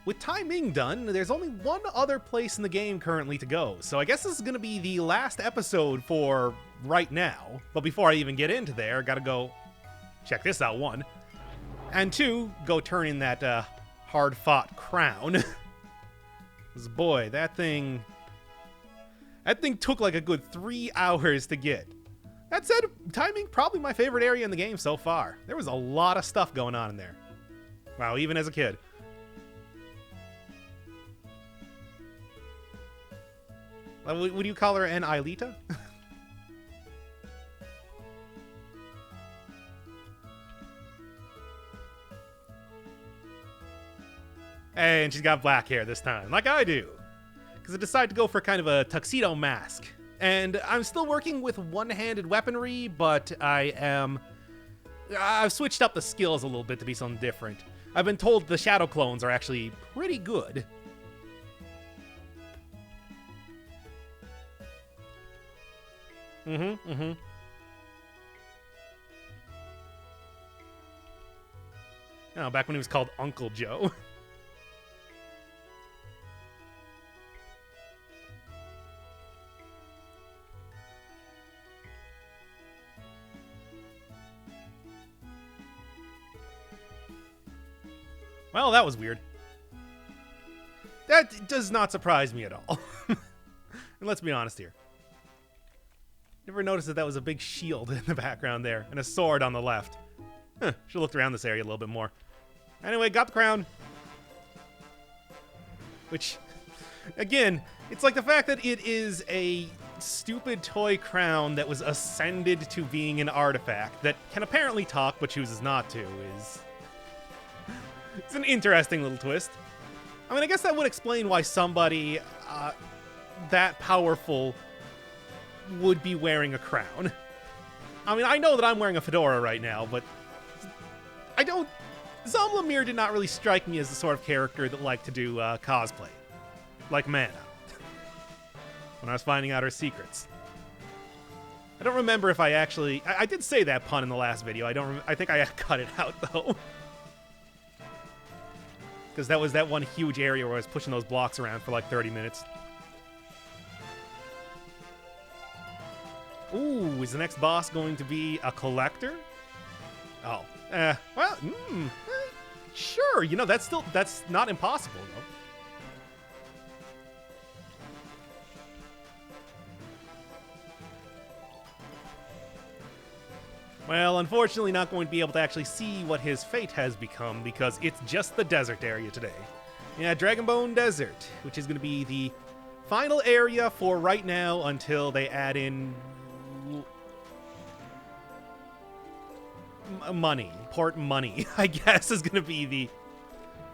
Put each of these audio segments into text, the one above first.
with timing done, there's only one other place in the game currently to go. So I guess this is going to be the last episode for right now. But before I even get into there, gotta go check this out, one. And two, go turn in that hard-fought crown. 'Cause boy, that thing took like a good 3 hours to get. That said, timing probably my favorite area in the game so far. There was a lot of stuff going on in there. Wow, even as a kid. Would you call her an Aelita? And she's got black hair this time, like I do. Because I decided to go for kind of a tuxedo mask. And I'm still working with one-handed weaponry, but I've switched up the skills a little bit to be something different. I've been told the shadow clones are actually pretty good. Oh, back when he was called Uncle Joe. Well, that was weird. That does not surprise me at all. And let's be honest here. Never noticed that was a big shield in the background there, and a sword on the left. Huh, should've looked around this area a little bit more. Anyway, got the crown. Which, again, it's like the fact that it is a stupid toy crown that was ascended to being an artifact that can apparently talk but chooses not to is... It's an interesting little twist. I mean, I guess that would explain why somebody that powerful would be wearing a crown. I mean, I know that I'm wearing a fedora right now, but Zomlamir did not really strike me as the sort of character that liked to do cosplay. Like Mana. When I was finding out her secrets. I don't remember if I actually... I did say that pun in the last video. I think I cut it out, though. Because that was that one huge area where I was pushing those blocks around for like 30 minutes. Ooh, is the next boss going to be a collector? Oh, well, sure. You know, that's not impossible, though. Well, unfortunately not going to be able to actually see what his fate has become because it's just the desert area today. Yeah, Dragonbone Desert, which is going to be the final area for right now until they add in money. Port money, I guess, is going to be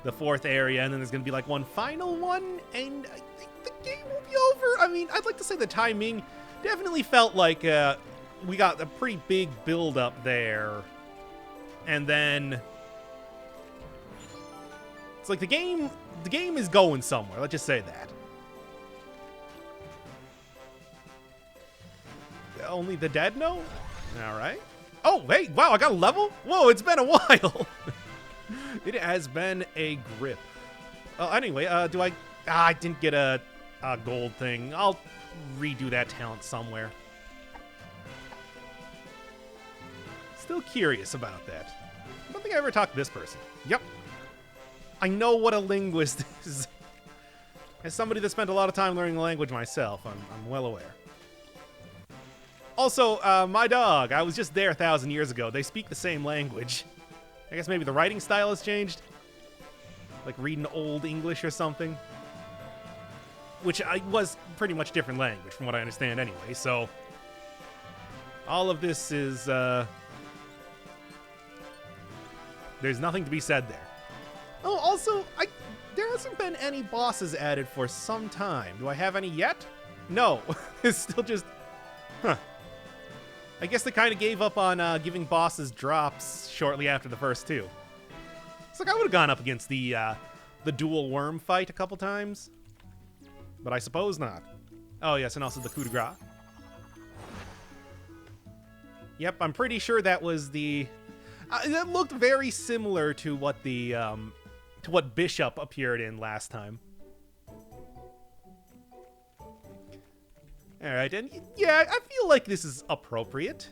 the fourth area, and then there's going to be like one final one, and I think the game will be over. I mean, I'd like to say the timing definitely felt like we got a pretty big build up there, and then it's like the game is going somewhere. Let's just say that. Only the dead know? All right. Oh, hey, wow, I got a level? Whoa, it's been a while. It has been a grip. Anyway, I didn't get a gold thing. I'll redo that talent somewhere. Still curious about that. I don't think I ever talked to this person. Yep. I know what a linguist is. As somebody that spent a lot of time learning the language myself, I'm well aware. Also, my dog, I was just there 1,000 years ago. They speak the same language. I guess maybe the writing style has changed. Like reading Old English or something. Which was pretty much different language from what I understand anyway, so... all of this is, there's nothing to be said there. Oh, also, there hasn't been any bosses added for some time. Do I have any yet? No. It's still just... Huh. I guess they kind of gave up on giving bosses drops shortly after the first two. It's like I would have gone up against the dual worm fight a couple times. But I suppose not. Oh, yes, and also the coup de grace. Yep, I'm pretty sure that was the... that looked very similar to what the to what Bishop appeared in last time. Alright, and yeah, I feel like this is appropriate.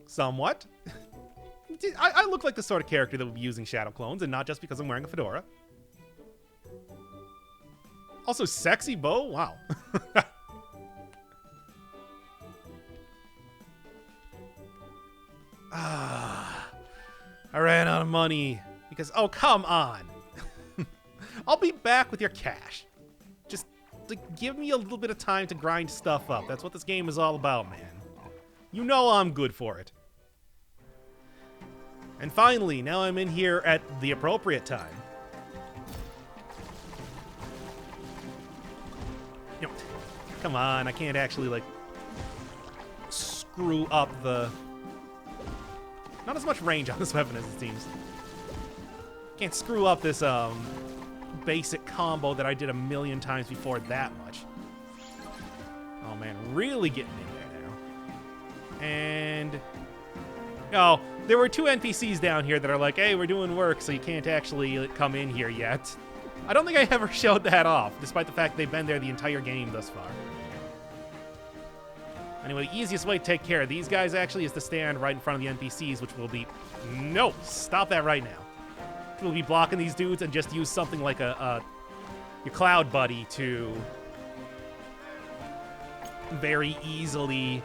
Somewhat. I look like the sort of character that would be using shadow clones, and not just because I'm wearing a fedora. Also, sexy bow? Wow. I ran out of money. Because, oh, come on. I'll be back with your cash. Just give me a little bit of time to grind stuff up. That's what this game is all about, man. You know I'm good for it. And finally, now I'm in here at the appropriate time. You know, come on, I can't actually, like, screw up the... Not as much range on this weapon as it seems. Can't screw up this, basic combo that I did a million times before that much. Oh, man, really getting in there now. And... Oh, there were 2 NPCs down here that are like, hey, we're doing work, so you can't actually come in here yet. I don't think I ever showed that off, despite the fact they've been there the entire game thus far. Anyway, the easiest way to take care of these guys, actually, is to stand right in front of the NPCs, which will be... No! Stop that right now. We'll be blocking these dudes and just use something like your Cloud Buddy to very easily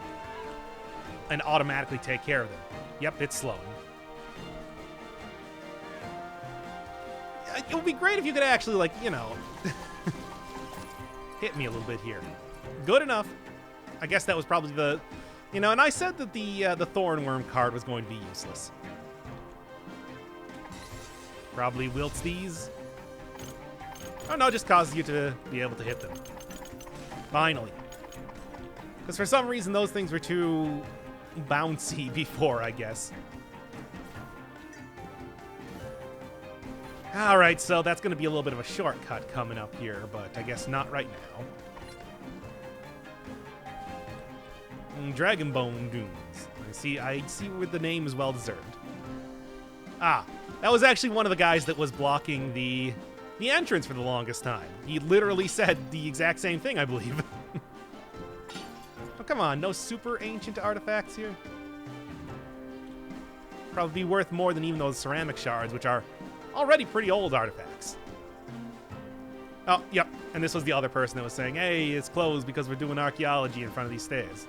and automatically take care of them. Yep, it's slowing. It would be great if you could actually, like, you know, hit me a little bit here. Good enough. I guess that was probably the... You know, and I said that the Thornworm card was going to be useless. Probably wilts these. Oh no, just causes you to be able to hit them. Finally. Because for some reason those things were too bouncy before, I guess. Alright, so that's going to be a little bit of a shortcut coming up here, but I guess not right now. Dragonbone Dunes. I see where the name is well deserved. Ah, that was actually one of the guys that was blocking the entrance for the longest time. He literally said the exact same thing, I believe. Oh, come on, no super ancient artifacts here? Probably be worth more than even those ceramic shards, which are already pretty old artifacts. Oh, yep, and this was the other person that was saying, hey, it's closed because we're doing archaeology in front of these stairs.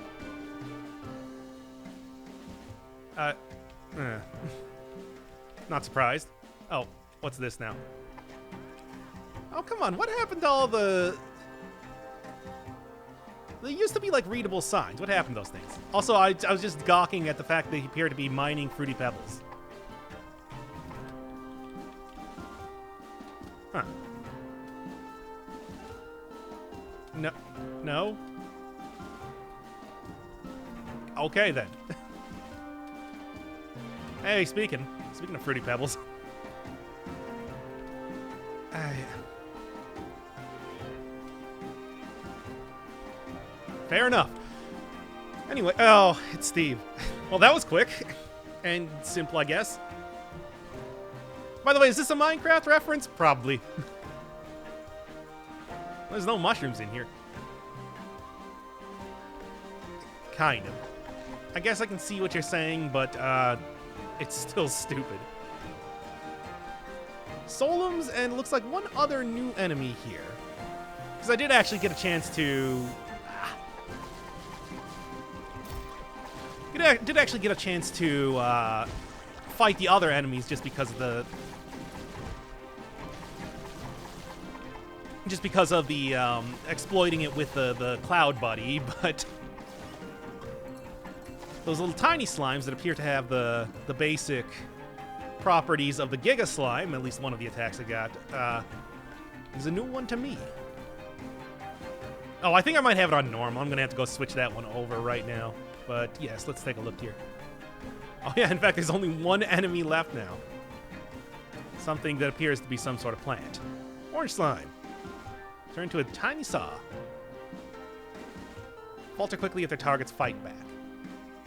Not surprised. Oh, what's this now? Oh, come on. What happened to all the... There used to be, like, readable signs. What happened to those things? Also, I was just gawking at the fact that he appeared to be mining Fruity Pebbles. Huh. No. No? Okay, then. Hey, speaking of Fruity Pebbles. Fair enough. Anyway, oh, it's Steve. Well, that was quick. And simple, I guess. By the way, is this a Minecraft reference? Probably. There's no mushrooms in here. Kind of. I guess I can see what you're saying, but, it's still stupid. Solums, and it looks like one other new enemy here. Because I did actually get a chance to... did actually get a chance to fight the other enemies just because of the... Just because of the exploiting it with the Cloud Buddy, but... Those little tiny slimes that appear to have the basic properties of the Giga Slime, at least one of the attacks I got, is a new one to me. Oh, I think I might have it on normal. I'm going to have to go switch that one over right now. But yes, let's take a look here. Oh yeah, in fact, there's only one enemy left now. Something that appears to be some sort of plant. Orange slime. Turn to a tiny saw. Falter quickly if their targets fight back.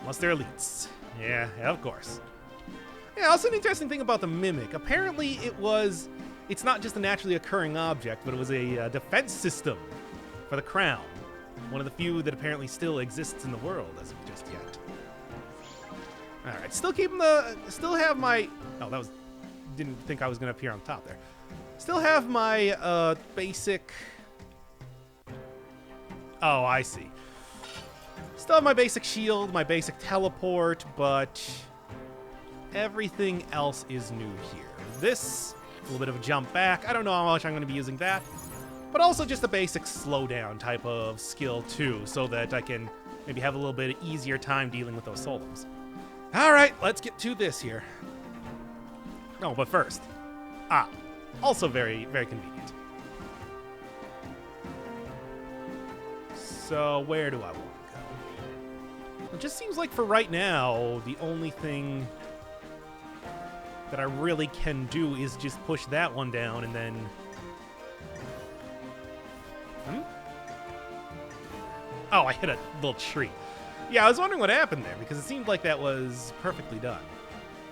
Unless they're elites. Yeah, of course. Yeah, also an interesting thing about the Mimic. Apparently it was it's not just a naturally occurring object, but it was a defense system for the crown. One of the few that apparently still exists in the world as of just yet. Alright, still have my... Oh, that was... Didn't think I was going to appear on top there. Still have my basic... Oh, I see. Still have my basic shield, my basic teleport, but everything else is new here. This, a little bit of a jump back. I don't know how much I'm going to be using that, but also just a basic slowdown type of skill too, so that I can maybe have a little bit easier time dealing with those solems. All right, let's get to this here. Oh, but first, also very, very convenient. So where do I want to go? It just seems like for right now, the only thing that I really can do is just push that one down and then... Oh, I hit a little tree. Yeah, I was wondering what happened there, because it seemed like that was perfectly done.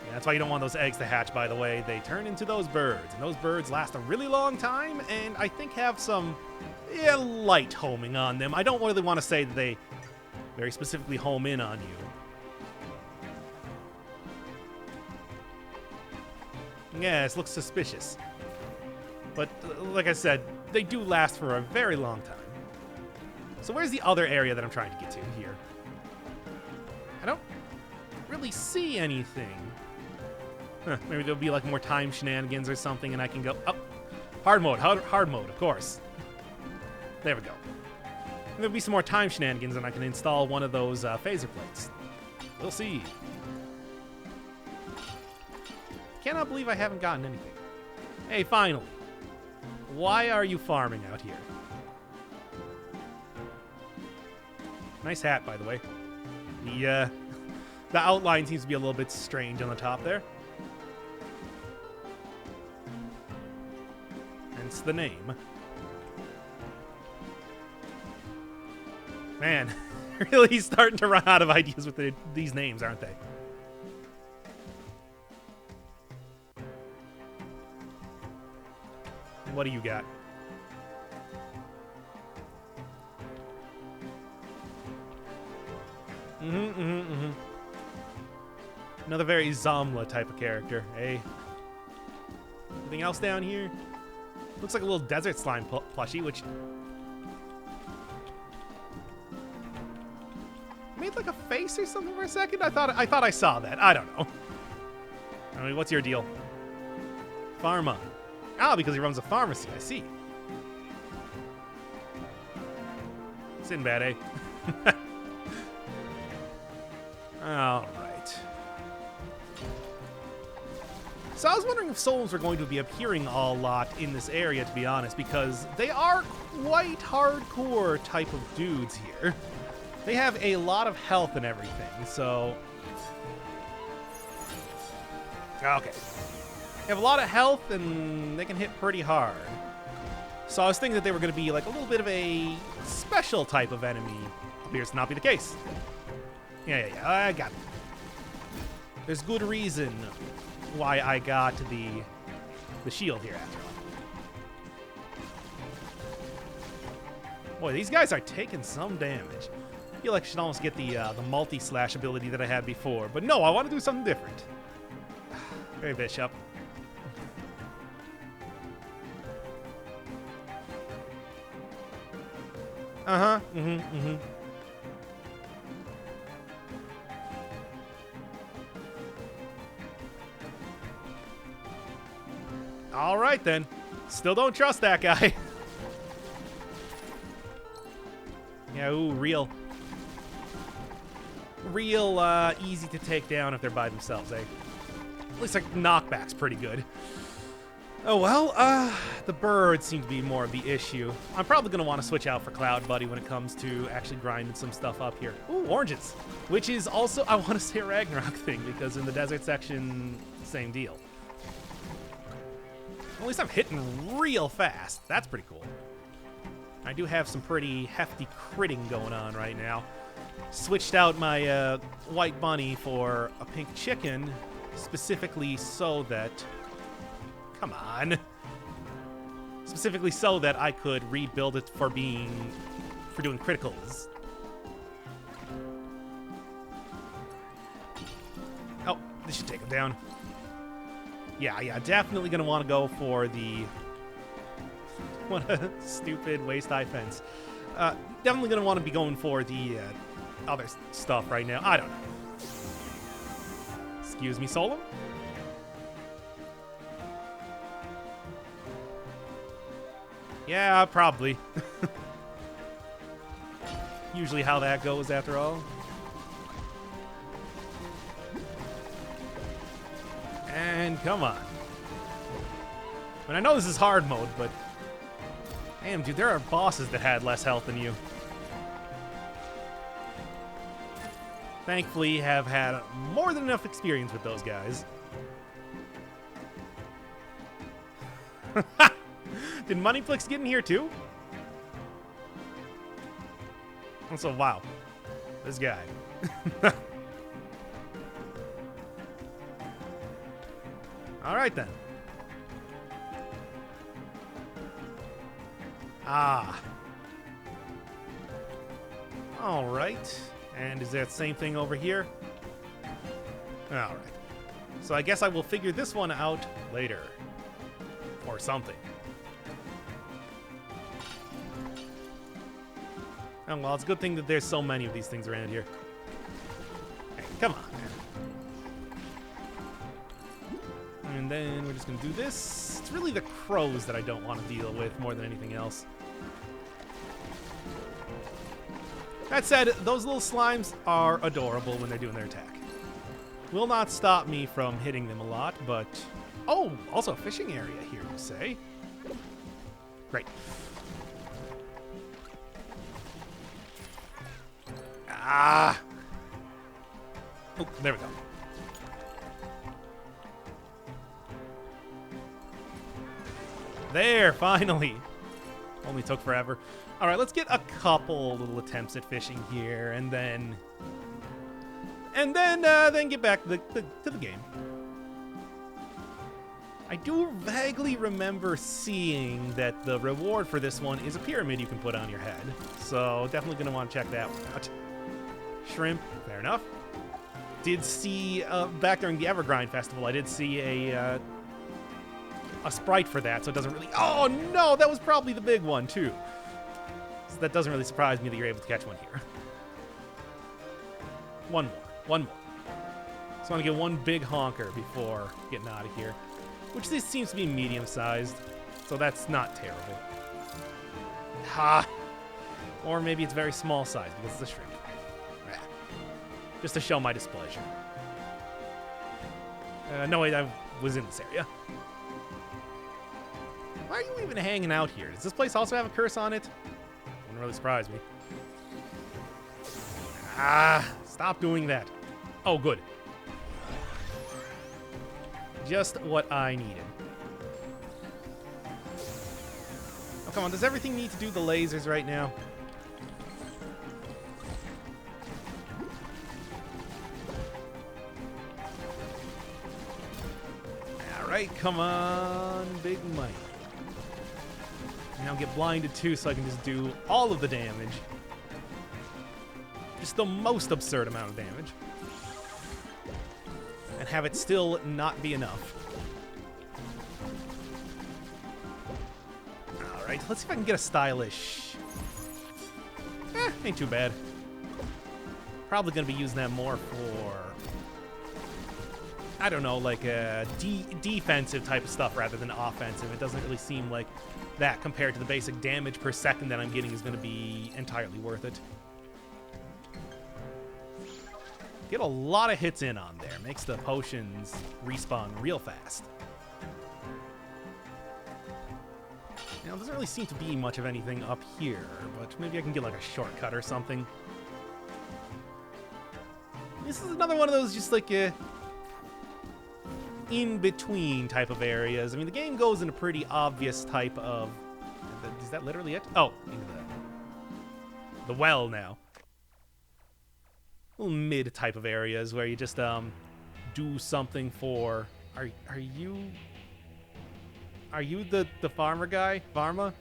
Yeah, that's why you don't want those eggs to hatch, by the way. They turn into those birds, and those birds last a really long time, and I think have some light homing on them. I don't really want to say that they very specifically home in on you. Yeah, this looks suspicious. But, like I said, they do last for a very long time. So where's the other area that I'm trying to get to here? I don't really see anything. Huh, maybe there'll be like more time shenanigans or something and I can go... Oh, hard mode, hard mode, of course. There we go. There'll be some more time shenanigans and I can install one of those phaser plates. We'll see. Cannot believe I haven't gotten anything. Hey, finally. Why are you farming out here? Nice hat, by the way. The outline seems to be a little bit strange on the top there. Hence the name. Man, really starting to run out of ideas with these names, aren't they? What do you got? Another very Zomla type of character, eh? Anything else down here? Looks like a little desert slime plushie, which... made like a face or something for a second? I thought I saw that. I don't know. I mean, what's your deal? Pharma. Ah, because he runs a pharmacy, I see. Sinbad, eh? All right. So I was wondering if souls were going to be appearing a lot in this area, to be honest, because they are quite hardcore type of dudes here. They have a lot of health and everything, so... Okay. They have a lot of health, and they can hit pretty hard. So I was thinking that they were going to be like a little bit of a special type of enemy. Appears to not be the case. Yeah, I got it. There's good reason why I got the shield here after all. Boy, these guys are taking some damage. I feel like I should almost get the multi-slash ability that I had before. But no, I want to do something different. Hey, Bishop. Uh-huh, All right, then. Still don't trust that guy. Yeah, ooh, real easy to take down if they're by themselves, eh? At least, like, knockback's pretty good. Oh, well, the birds seem to be more of the issue. I'm probably going to want to switch out for Cloud Buddy when it comes to actually grinding some stuff up here. Ooh, oranges. Which is also, I want to say, a Ragnarok thing, because in the desert section, same deal. At least I'm hitting real fast. That's pretty cool. I do have some pretty hefty critting going on right now. Switched out my white bunny for a pink chicken, specifically so that... Come on. Specifically so that I could rebuild it for doing criticals. Oh, this should take him down. Yeah, definitely gonna want to go for the... What a stupid waist-high fence. Definitely gonna want to be going for the other stuff right now. I don't know. Excuse me, Solom? Yeah, probably. Usually how that goes, after all. And come on. I mean, I know this is hard mode, but... Damn, dude, there are bosses that had less health than you. Thankfully, have had more than enough experience with those guys. Did Moneyflix get in here too? Also, wow. This guy. Alright then. Ah. Alright. And is that same thing over here? Alright. So I guess I will figure this one out later. Or something. Oh, well, it's a good thing that there's so many of these things around here. Hey, come on, man. And then we're just going to do this. It's really the crows that I don't want to deal with more than anything else. That said, those little slimes are adorable when they're doing their attack. Will not stop me from hitting them a lot, but... Oh, also a fishing area here, you say? Great. Ah! Oh, there we go. There, finally! Only took forever. Alright, let's get a couple little attempts at fishing here, and then... then get back to the game. I do vaguely remember seeing that the reward for this one is a pyramid you can put on your head. So, definitely going to want to check that one out. Shrimp, fair enough. Did see, back during the Evergrind Festival, I did see a sprite for that, so it doesn't really... Oh, no! That was probably the big one, too. So that doesn't really surprise me that you're able to catch one here. One more. Just want to get one big honker before getting out of here. Which this seems to be medium-sized, so that's not terrible. Ha! Or maybe it's very small size because it's a shrimp. Just to show my displeasure. No, wait, I was in this area. Why are you even hanging out here? Does this place also have a curse on it? Wouldn't really surprise me. Ah, stop doing that. Oh, good. Just what I needed. Oh, come on. Does everything need to do the lasers right now? Alright, come on. Big money. Now get blinded too so I can just do all of the damage. Just the most absurd amount of damage. And have it still not be enough. Alright, let's see if I can get a stylish... ain't too bad. Probably going to be using that more for... I don't know, like a defensive type of stuff rather than offensive. It doesn't really seem like that compared to the basic damage per second that I'm getting is going to be entirely worth it. Get a lot of hits in on there. Makes the potions respawn real fast. Now, it doesn't really seem to be much of anything up here, but maybe I can get like a shortcut or something. This is another one of those just like in-between type of areas. I mean, the game goes in a pretty obvious type of... Is that literally it? Oh, into the well now. Little mid type of areas where you just do something for... Are you... Are you the farmer guy? Pharma?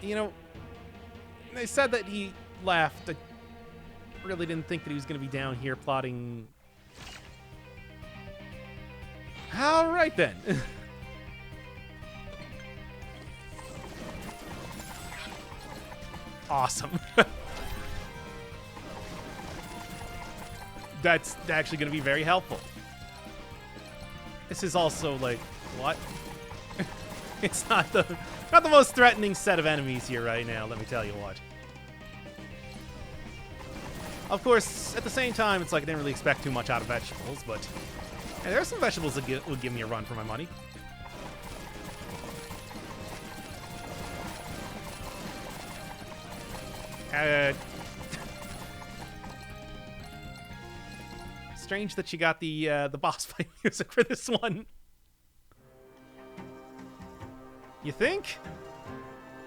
You know, they said that he left. I really didn't think that he was going to be down here plotting. All right, then. Awesome. That's actually going to be very helpful. This is also like, what? It's not the most threatening set of enemies here right now, let me tell you what. Of course, at the same time, it's like I didn't really expect too much out of vegetables, but hey, there are some vegetables that would give me a run for my money. Strange that you got the boss fight music for this one. You think?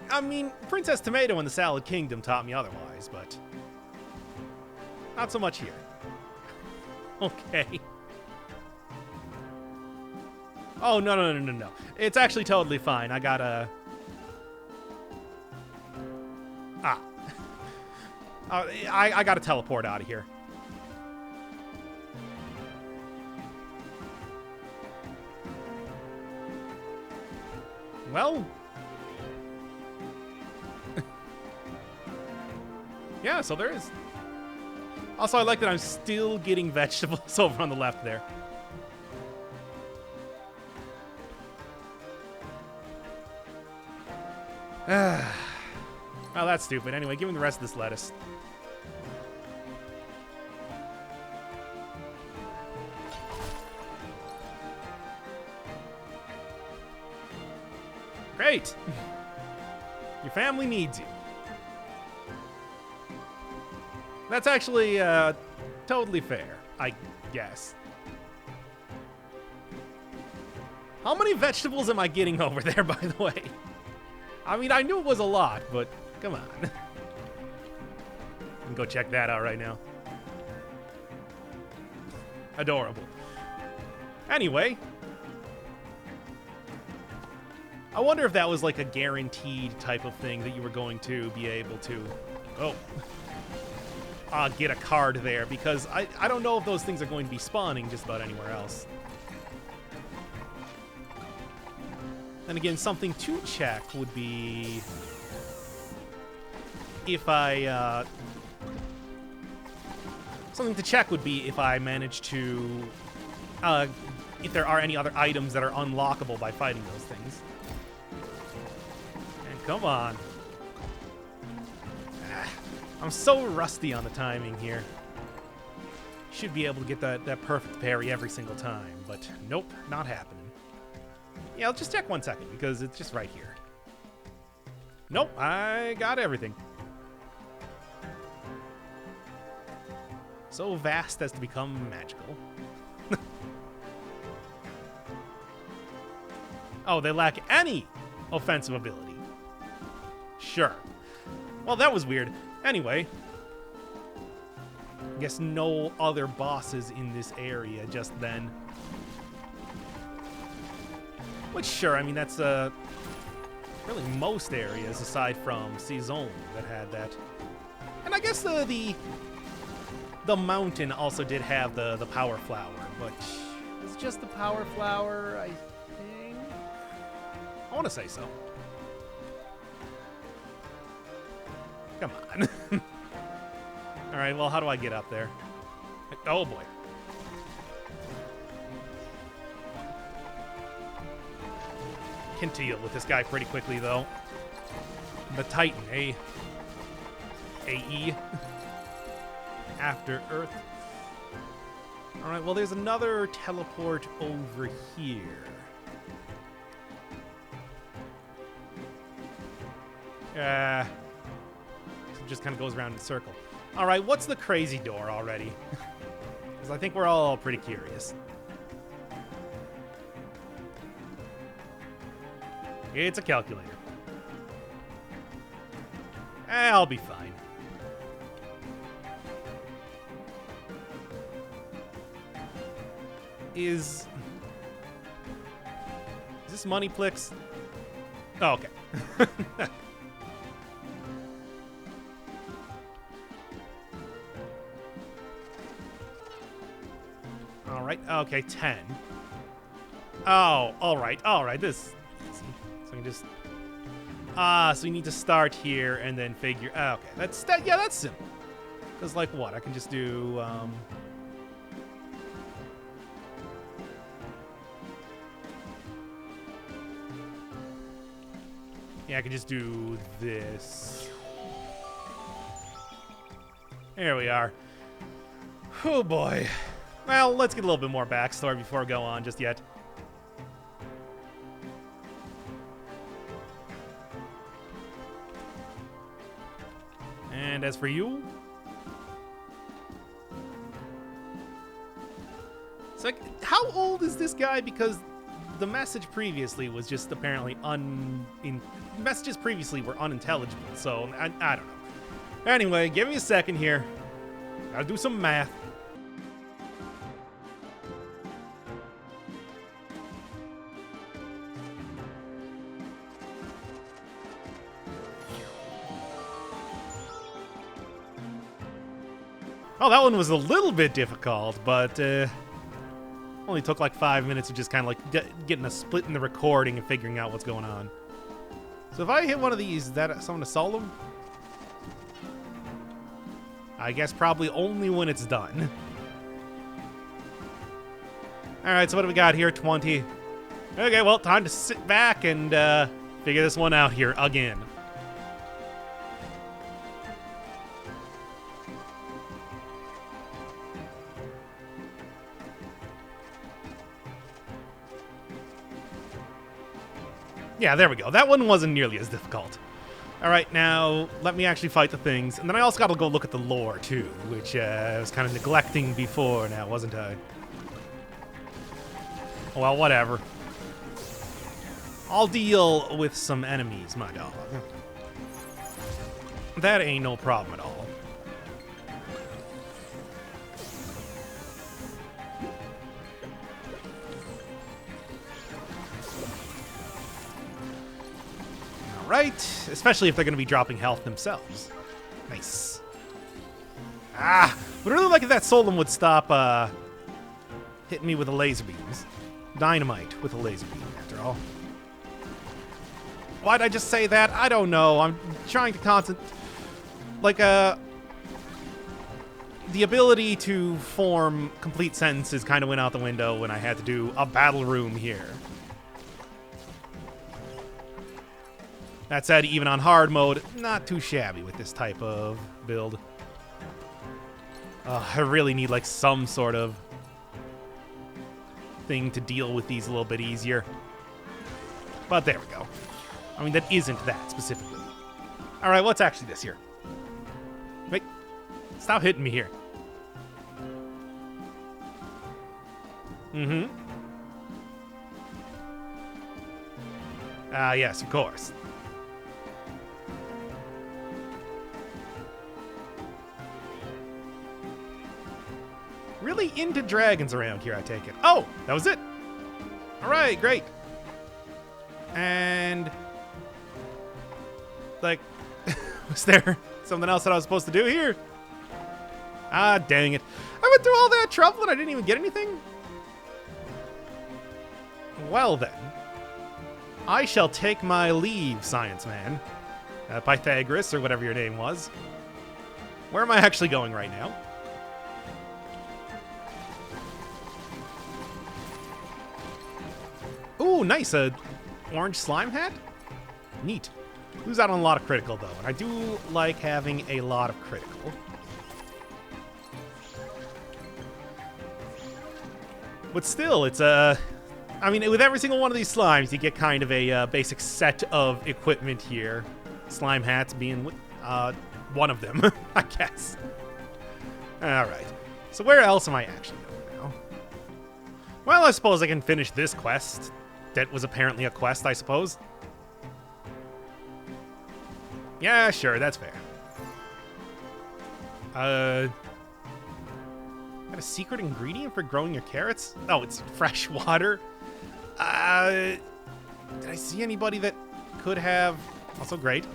I mean, Princess Tomato in the Salad Kingdom taught me otherwise, but not so much here. Okay. Oh, no. It's actually totally fine. I gotta... I gotta teleport out of here. Well... yeah, so there is. Also, I like that I'm still getting vegetables over on the left there. Oh, that's stupid. Anyway, give me the rest of this lettuce. Great! Your family needs you. That's actually totally fair, I guess. How many vegetables am I getting over there, by the way? I mean, I knew it was a lot, but come on. I can go check that out right now. Adorable. Anyway. I wonder if that was like a guaranteed type of thing that you were going to be able to... Oh. Get a card there, because I don't know if those things are going to be spawning just about anywhere else. Then again, something to check would be if I something to check would be if I manage to if there are any other items that are unlockable by fighting those things. And come on. I'm so rusty on the timing here. Should be able to get that perfect parry every single time, but nope, not happening. Yeah, I'll just check 1 second, because it's just right here. Nope, I got everything. So vast as to become magical. Oh, they lack any offensive ability. Sure. Well, that was weird. Anyway, I guess no other bosses in this area just then. Which, sure, I mean, that's really most areas aside from Season that had that. And I guess the mountain also did have the power flower, but it's just the power flower, I think. I want to say so. Come on. All right, well, how do I get up there? Oh, boy. Can deal with this guy pretty quickly, though. The Titan, AE. After Earth. All right, well, there's another teleport over here. Just kind of goes around in a circle. All right, what's the crazy door already? Because I think we're all pretty curious. It's a calculator. I'll be fine. Is this Moneyplix? Oh, okay. All right. Okay, 10. Oh, all right. This is easy. So I can just so you need to start here and then figure. Okay, that's simple. Because like what? I can just do. Yeah, I can just do this. There we are. Oh boy. Well, let's get a little bit more backstory before I go on just yet. And as for you, it's like, how old is this guy? Because the message previously was just apparently messages previously were unintelligible, so I don't know. Anyway, give me a second here. Gotta do some math. Oh, that one was a little bit difficult, but only took like 5 minutes of just kind of like getting a split in the recording and figuring out what's going on. So if I hit one of these, is that someone to solve them? I guess probably only when it's done. Alright, so what do we got here? 20. Okay, well, time to sit back and figure this one out here again. Yeah, there we go. That one wasn't nearly as difficult. All right, now let me actually fight the things. And then I also got to go look at the lore, too, which I was kind of neglecting before now, wasn't I? Well, whatever. I'll deal with some enemies, my dog. That ain't no problem at all. Right, especially if they're going to be dropping health themselves. Nice. Ah, would really like if that Solum would stop hitting me with the laser beams. Dynamite with a laser beam, after all. Why'd I just say that? I don't know. I'm trying to concentrate. Like, the ability to form complete sentences kind of went out the window when I had to do a battle room here. That said, even on hard mode, not too shabby with this type of build. I really need like some sort of thing to deal with these a little bit easier. But there we go. I mean, that isn't that specifically. All right, what's actually this here? Wait, stop hitting me here. Mm-hmm. Yes, of course. Really into dragons around here, I take it. Oh, that was it. All right, great. And like, was there something else that I was supposed to do here? Ah, dang it. I went through all that trouble and I didn't even get anything? Well then, I shall take my leave, Science Man. Pythagoras, or whatever your name was. Where am I actually going right now? Ooh, nice. A orange slime hat? Neat. Lose out on a lot of critical, though. And I do like having a lot of critical. But still, it's a... I mean, with every single one of these slimes, you get kind of a basic set of equipment here. Slime hats being one of them, I guess. Alright. So where else am I actually going now? Well, I suppose I can finish this quest. That was apparently a quest, I suppose. Yeah, sure, that's fair. Got a secret ingredient for growing your carrots? Oh, it's fresh water. Did I see anybody that could have... Also great.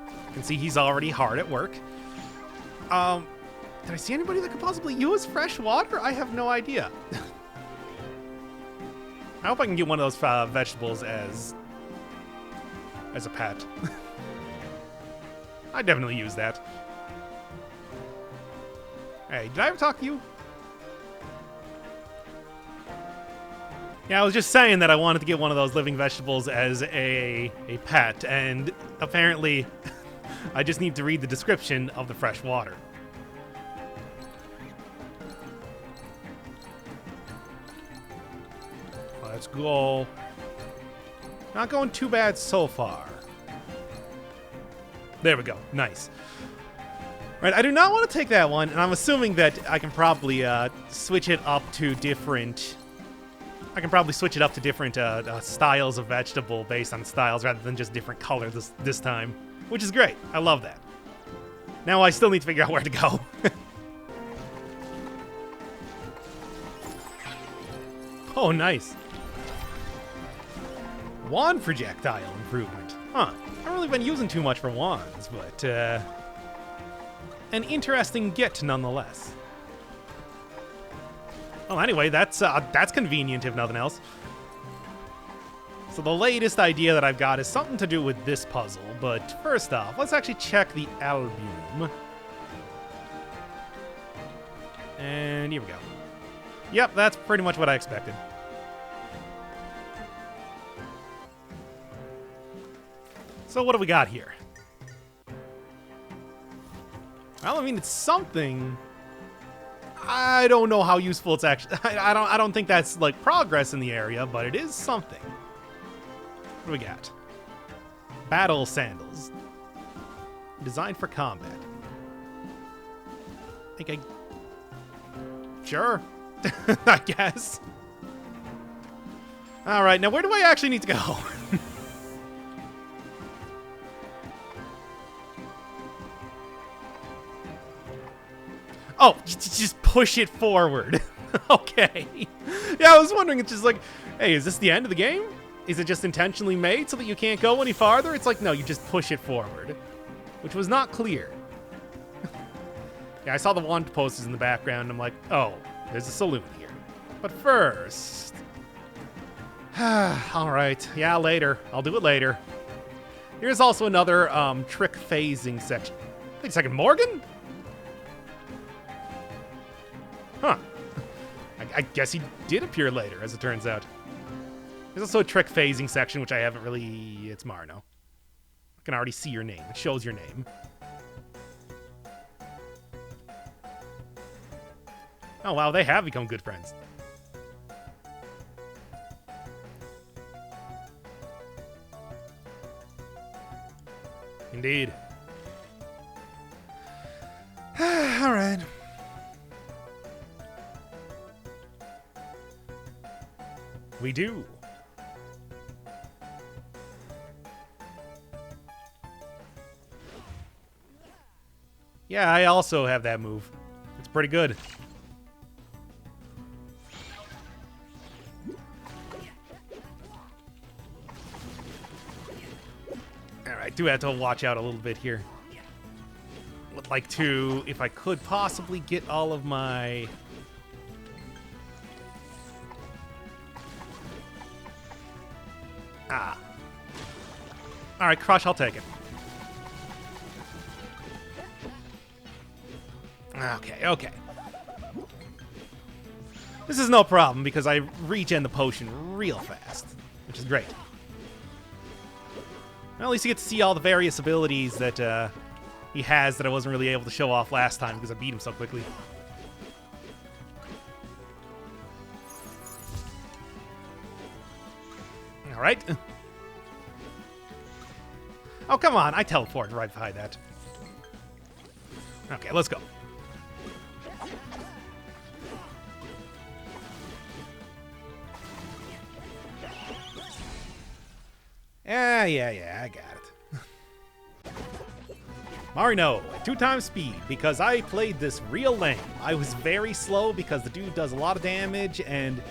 I can see he's already hard at work. Did I see anybody that could possibly use fresh water? I have no idea. I hope I can get one of those vegetables as a pet. I'd definitely use that. Hey, did I ever talk to you? Yeah, I was just saying that I wanted to get one of those living vegetables as a pet, and apparently I just need to read the description of the fresh water. Let's go. Not going too bad so far. There we go. Nice. Right, I do not want to take that one, and I'm assuming that I can probably switch it up to different... I can probably switch it up to different styles of vegetable based on styles rather than just different colors this time, which is great. I love that. Now I still need to figure out where to go. Oh, nice. Wand projectile improvement. Huh. I haven't really been using too much for wands, but an interesting get nonetheless. Well, anyway, that's convenient if nothing else. So the latest idea that I've got is something to do with this puzzle, but first off, let's actually check the album. And here we go. Yep, that's pretty much what I expected. So what do we got here? Well, I mean, it's something. I don't know how useful it's actually. I don't think that's like progress in the area, but it is something. What do we got? Battle sandals. Designed for combat. Sure. I guess. All right, now where do I actually need to go? Oh, just push it forward. Okay. Yeah, I was wondering, it's just like, hey, is this the end of the game? Is it just intentionally made so that you can't go any farther? It's like, no, you just push it forward. Which was not clear. Yeah, I saw the wand posters in the background, and I'm like, oh, there's a saloon here. But first... All right. Yeah, later. I'll do it later. Here's also another trick phasing section. Wait a second, Morgan? Huh. I guess he did appear later, as it turns out. There's also a trick phasing section, which I haven't really... It's Marno. I can already see your name. It shows your name. Oh, wow, they have become good friends. Indeed. All right. We do. Yeah, I also have that move. It's pretty good. Alright, do have to watch out a little bit here. Would like to, if I could possibly get all of my... Ah. Alright, Crush, I'll take it. Okay. This is no problem because I regen the potion real fast, which is great. Well, at least you get to see all the various abilities that he has that I wasn't really able to show off last time because I beat him so quickly. All right. Oh, come on. I teleported right behind that. Okay, let's go. Yeah, I got it. Marino, at 2 times speed, because I played this real lame. I was very slow because the dude does a lot of damage, and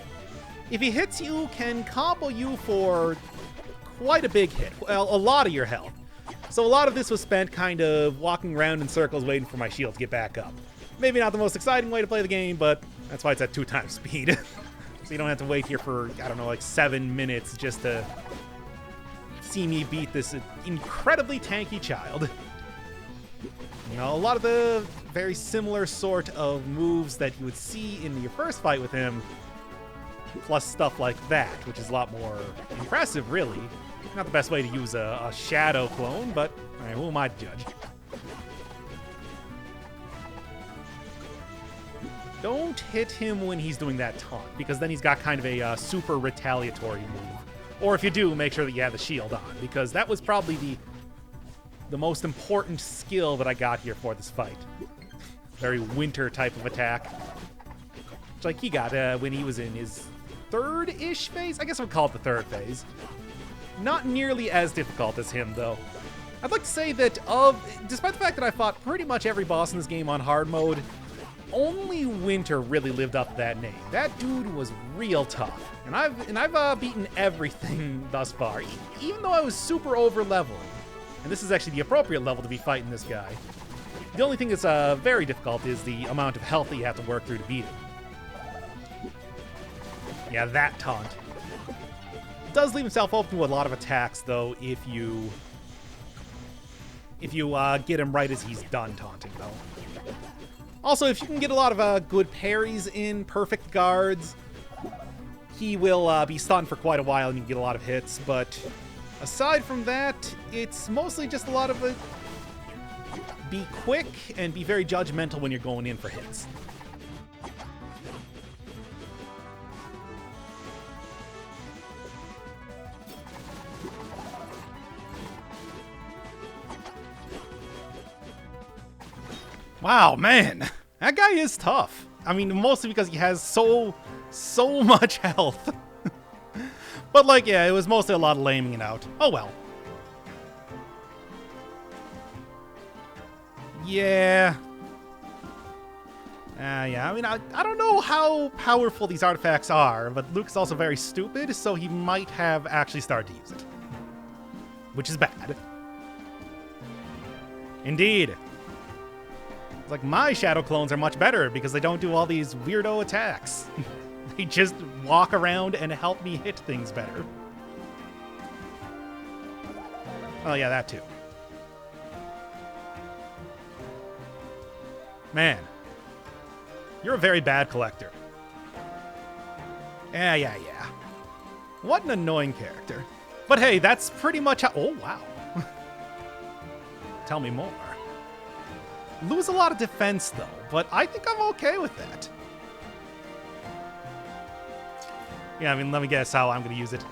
if he hits you, can combo you for quite a big hit. Well, a lot of your health. So a lot of this was spent kind of walking around in circles waiting for my shield to get back up. Maybe not the most exciting way to play the game, but that's why it's at 2 times speed. So you don't have to wait here for, I don't know, like 7 minutes just to see me beat this incredibly tanky child. You know, a lot of the very similar sort of moves that you would see in your first fight with him, plus stuff like that, which is a lot more impressive, really. Not the best way to use a shadow clone, but who am I to judge? Don't hit him when he's doing that taunt, because then he's got kind of a super retaliatory move. Or if you do, make sure that you have the shield on, because that was probably the most important skill that I got here for this fight. Very winter type of attack. Which, like, he got when he was in his third-ish phase? I guess I would call it the third phase. Not nearly as difficult as him, though. I'd like to say that despite the fact that I fought pretty much every boss in this game on hard mode, only Winter really lived up to that name. That dude was real tough. And I've beaten everything thus far, even though I was super over-leveled. And this is actually the appropriate level to be fighting this guy. The only thing that's very difficult is the amount of health that you have to work through to beat him. Yeah, that taunt. Does leave himself open to a lot of attacks, though, if you get him right as he's done taunting, though. Also, if you can get a lot of good parries in, perfect guards, he will be stunned for quite a while and you can get a lot of hits, but aside from that, it's mostly just a lot of be quick and be very judgmental when you're going in for hits. Wow, man, that guy is tough. I mean, mostly because he has so much health. But, like, yeah, it was mostly a lot of laming it out. Oh, well. Yeah. Yeah, I mean, I don't know how powerful these artifacts are, but Luke is also very stupid, so he might have actually started to use it. Which is bad. Indeed. It's like, my shadow clones are much better because they don't do all these weirdo attacks. They just walk around and help me hit things better. Oh yeah, that too. Man, you're a very bad collector. Yeah. What an annoying character. But hey, that's pretty much how... Oh, wow. Tell me more. Lose a lot of defense, though, but I think I'm okay with that. Yeah, I mean, let me guess how I'm going to use it.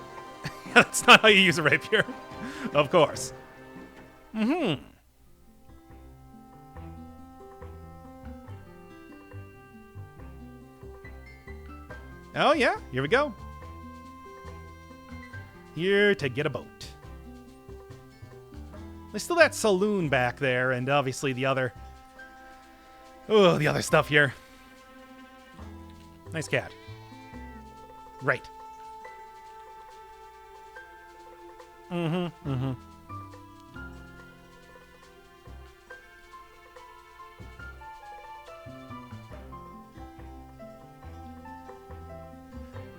That's not how you use a rapier. Of course. Oh, yeah, here we go. Here to get a boat. There's still that saloon back there, and obviously the other... Oh, the other stuff here. Nice cat. Right.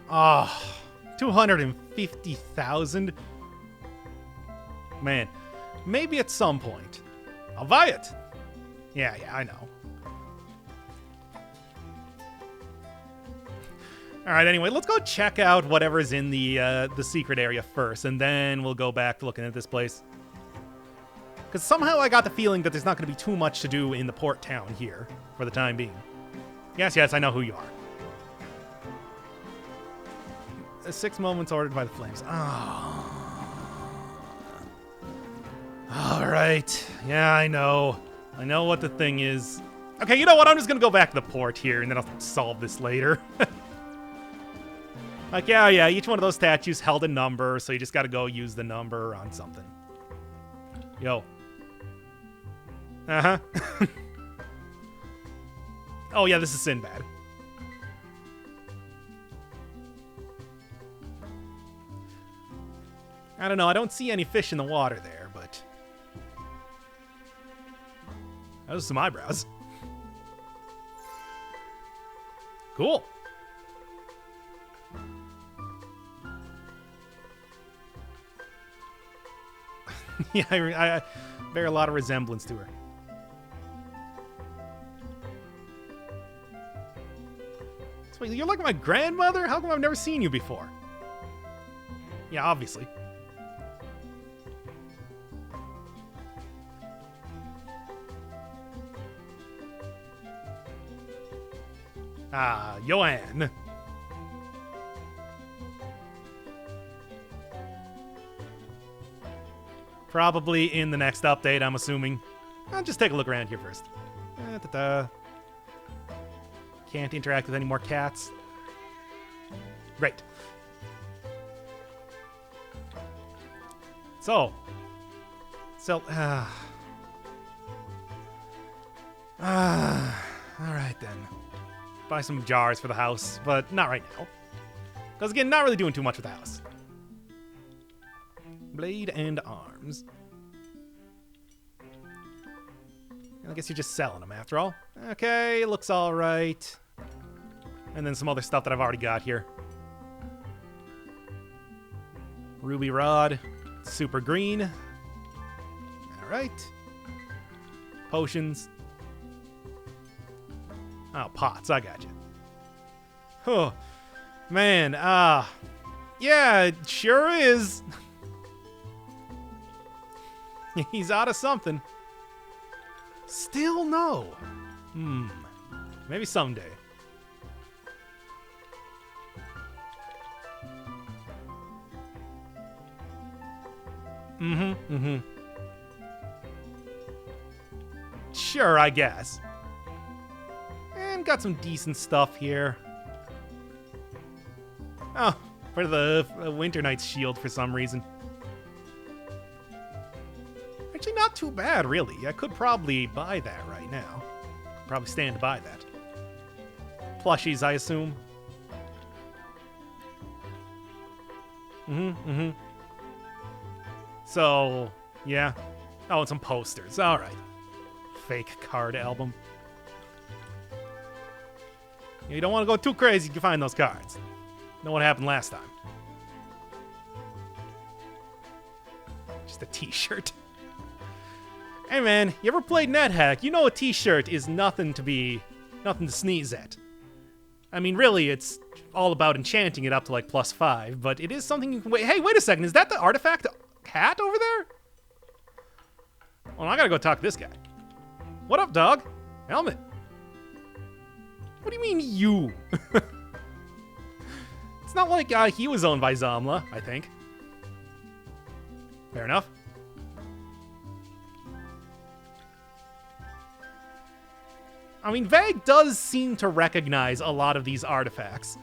Ah, 250,000? Man, maybe at some point. I'll buy it. Yeah, I know. All right, anyway, let's go check out whatever's in the secret area first, and then we'll go back to looking at this place. Because somehow I got the feeling that there's not going to be too much to do in the port town here, for the time being. Yes, I know who you are. 6 moments ordered by the flames. Oh. All right. Yeah, I know. I know what the thing is. Okay, you know what? I'm just going to go back to the port here, and then I'll solve this later. Like, yeah, each one of those statues held a number, so you just gotta go use the number on something. Yo. Uh-huh. Oh, yeah, this is Sinbad. I don't know. I don't see any fish in the water there, but... those are some eyebrows. Cool. Yeah, I bear a lot of resemblance to her. So wait, you're like my grandmother? How come I've never seen you before? Yeah, obviously. Ah, Joanne. Probably in the next update, I'm assuming. I'll just take a look around here first. Can't interact with any more cats. Great. So. Alright then. Buy some jars for the house, but not right now. Because again, not really doing too much with the house. Blade and arms. I guess you're just selling them after all. Okay, looks alright. And then some other stuff that I've already got here. Ruby rod. Super green. Alright. Potions. Oh, pots. I got you. Oh, man. Yeah, it sure is. He's out of something. Still no. Maybe someday. Sure, I guess. And got some decent stuff here. Oh, for the Winter Knight's shield for some reason. Actually, not too bad, really. I could probably buy that right now. Probably stand to buy that. Plushies, I assume. So, yeah. Oh, and some posters. All right. Fake card album. You don't want to go too crazy. You can find those cards. Know what happened last time. Just a t-shirt. Hey man, you ever played NetHack? You know a t-shirt is nothing to sneeze at. I mean, really, it's all about enchanting it up to like +5, but it is something you can wait. Hey, wait a second, is that the artifact hat over there? Well, I gotta go talk to this guy. What up, dog? Helmet. What do you mean, you? It's not like he was owned by Zamla, I think. Fair enough. I mean, Vag does seem to recognize a lot of these artifacts.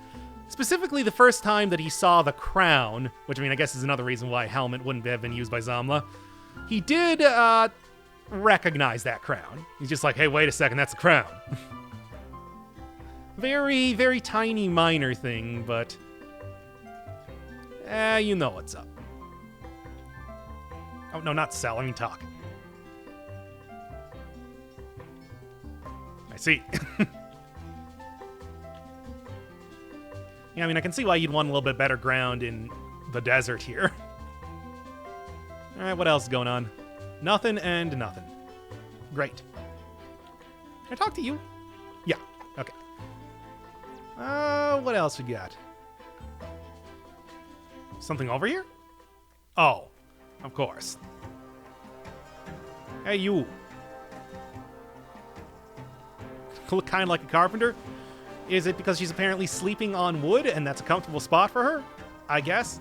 Specifically, the first time that he saw the crown, which, I mean, I guess is another reason why Helmet wouldn't have been used by Zamla. He did recognize that crown. He's just like, hey, wait a second, that's a crown. Very, very tiny minor thing, but... you know what's up. Oh, no, not sell, I mean talk. I see. Yeah, I mean, I can see why you'd want a little bit better ground in the desert here. Alright, what else is going on? Nothing and nothing. Great. Can I talk to you? Yeah, okay. What else we got? Something over here? Oh, of course. Hey, you. Look kind of like a carpenter? Is it because she's apparently sleeping on wood and that's a comfortable spot for her? I guess.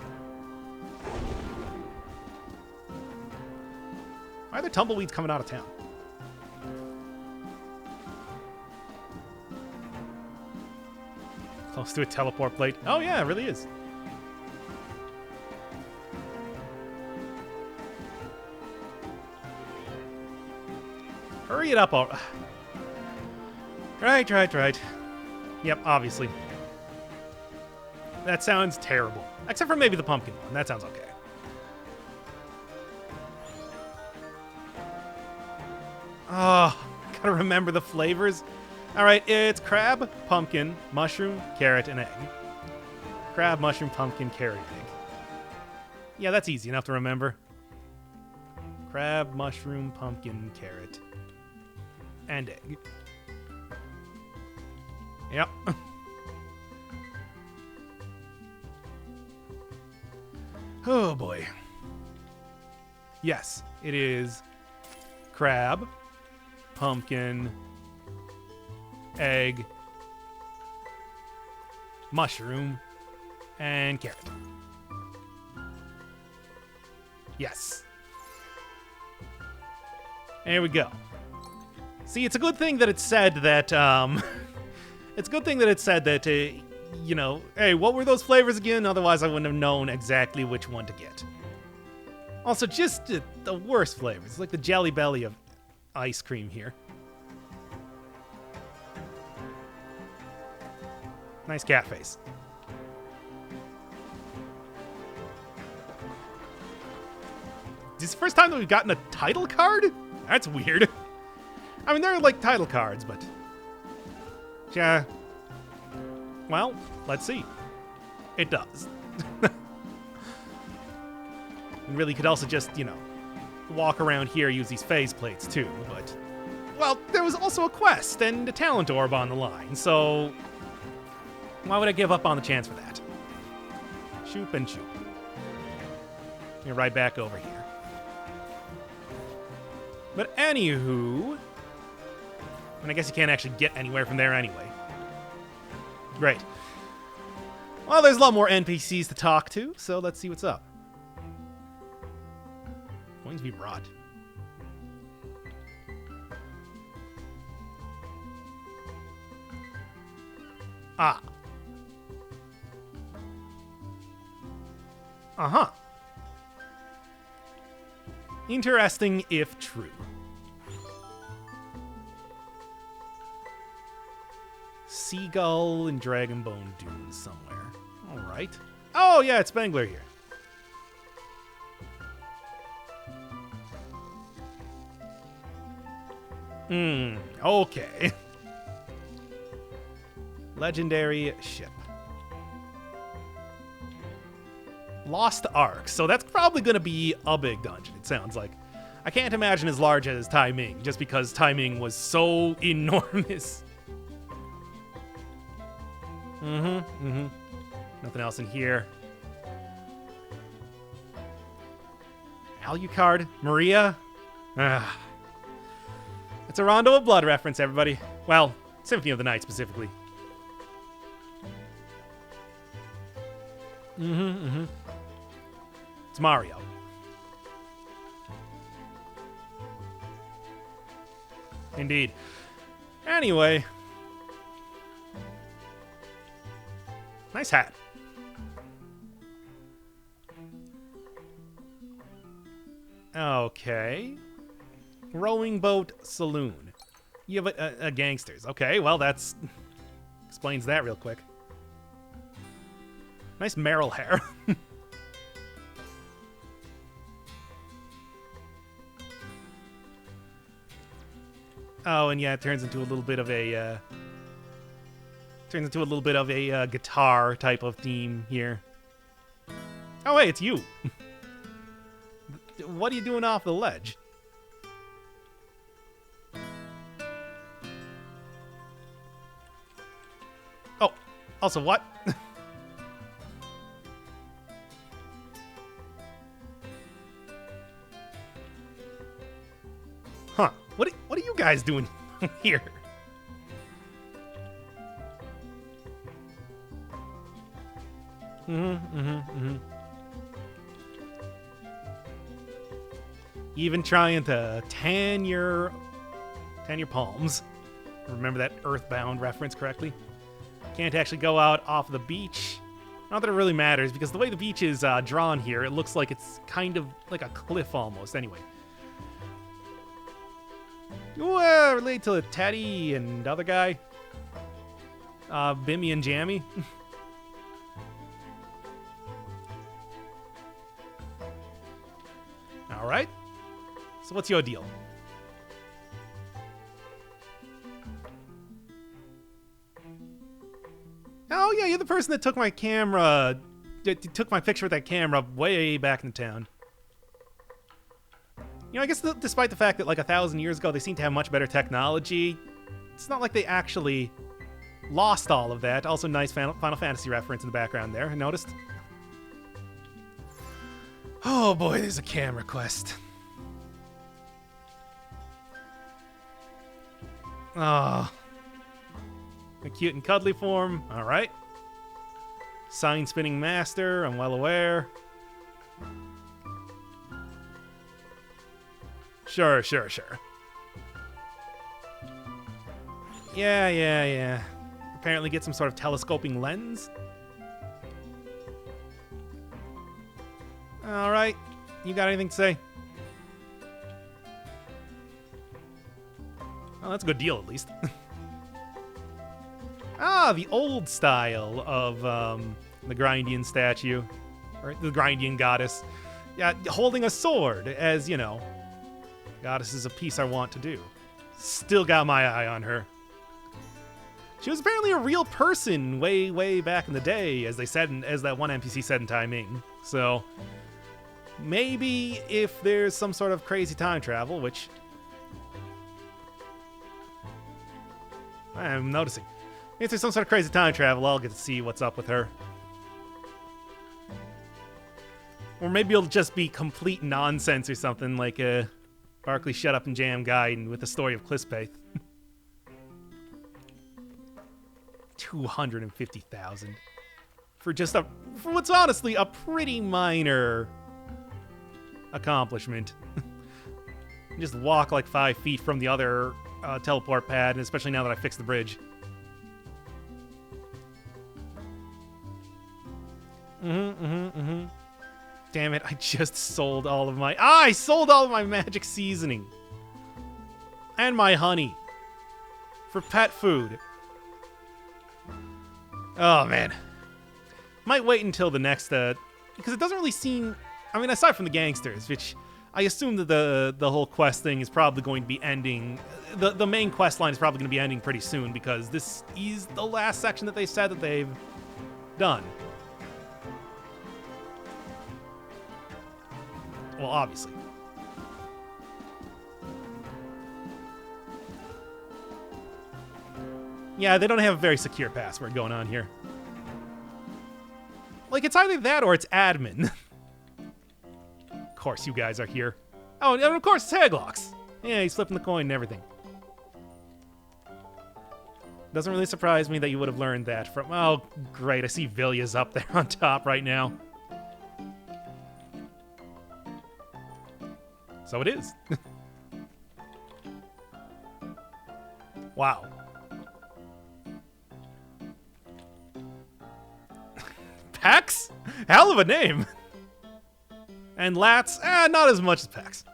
Why are there tumbleweeds coming out of town? Close to a teleport plate. Oh yeah, it really is. Hurry it up. Right. Yep, obviously. That sounds terrible. Except for maybe the pumpkin one. That sounds okay. Oh, gotta remember the flavors. All right, it's crab, pumpkin, mushroom, carrot, and egg. Crab, mushroom, pumpkin, carrot, egg. Yeah, that's easy enough to remember. Crab, mushroom, pumpkin, carrot, and egg. Yep. Oh boy. Yes, it is crab, pumpkin, egg, mushroom, and carrot. Yes. There we go. See, it's a good thing that it said that, it's a good thing that it said that, you know, hey, what were those flavors again? Otherwise, I wouldn't have known exactly which one to get. Also, just the worst flavors. It's like the Jelly Belly of ice cream here. Nice cat face. This is the first time that we've gotten a title card? That's weird. I mean, they're like title cards, but... yeah. Well, let's see. It does. And really could also just, you know, walk around here, use these phase plates too, but... well, there was also a quest and a talent orb on the line, so... why would I give up on the chance for that? Shoop and shoop. You're right back over here. But anywho... and I guess you can't actually get anywhere from there anyway. Great. Well, there's a lot more NPCs to talk to, so let's see what's up. Going to be brought. Ah. Uh-huh. Interesting if true. Seagull and Dragonbone dunes somewhere. All right. Oh, yeah, it's Spengler here. Okay. Legendary ship. Lost Ark. So that's probably going to be a big dungeon, it sounds like. I can't imagine as large as Tai Ming, just because Tai Ming was so enormous. Nothing else in here. Alucard? Maria? It's a Rondo of Blood reference, everybody. Well, Symphony of the Night specifically. It's Mario. Indeed. Anyway. Nice hat. Okay. Rowing Boat Saloon. You have a gangsters. Okay, well, that's... explains that real quick. Nice Meryl hair. Oh, and yeah, it turns into a little bit of a... guitar type of theme here. Oh, hey, it's you. What are you doing off the ledge? Oh, also what? Huh. What are you guys doing here? Even trying to tan your palms. Remember that Earthbound reference correctly? Can't actually go out off the beach. Not that it really matters, because the way the beach is drawn here, it looks like it's kind of like a cliff almost. Anyway. Relate to Teddy and the other guy. Bimmy and Jammy. Alright. So what's your deal? Oh yeah, you're the person that took my camera, took my picture with that camera way back in town. You know, I guess despite the fact that like 1,000 years ago they seem to have much better technology, it's not like they actually lost all of that. Also, nice Final Fantasy reference in the background there, I noticed. Oh boy, there's a camera quest. Oh. A cute and cuddly form, alright. Sign spinning master, I'm well aware. Sure. Yeah. Apparently get some sort of telescoping lens. Alright, you got anything to say? Oh, that's a good deal, at least. Ah, the old style of the Grindean statue. Or the Grindean goddess. Yeah, holding a sword, as, you know, goddess is a piece I want to do. Still got my eye on her. She was apparently a real person way back in the day, as they said, as that one NPC said in Timing. So maybe if there's some sort of crazy time travel, which I'm noticing. If there's some sort of crazy time travel, I'll get to see what's up with her. Or maybe it'll just be complete nonsense or something, like a Barkley Shut Up and Jam guide with the story of Clispaith. 250,000 for what's honestly a pretty minor accomplishment. Just walk like 5 feet from the other teleport pad, and especially now that I fixed the bridge. Damn it, I just sold all of my... I sold all of my magic seasoning. And my honey. For pet food. Oh, man. Might wait until the next, because it doesn't really seem... I mean, aside from the gangsters, which I assume that the whole quest thing is probably going to be ending... The main quest line is probably going to be ending pretty soon, because this is the last section that they said that they've done. Well, obviously. Yeah, they don't have a very secure password going on here. Like, it's either that or it's admin. Of course you guys are here. Oh, and of course it's Haglocks. Yeah, he's flipping the coin and everything. Doesn't really surprise me that you would have learned that from... Oh, great, I see Vilya's up there on top right now. So it is. Wow. Pax? Hell of a name. And Lats? Not as much as Pax.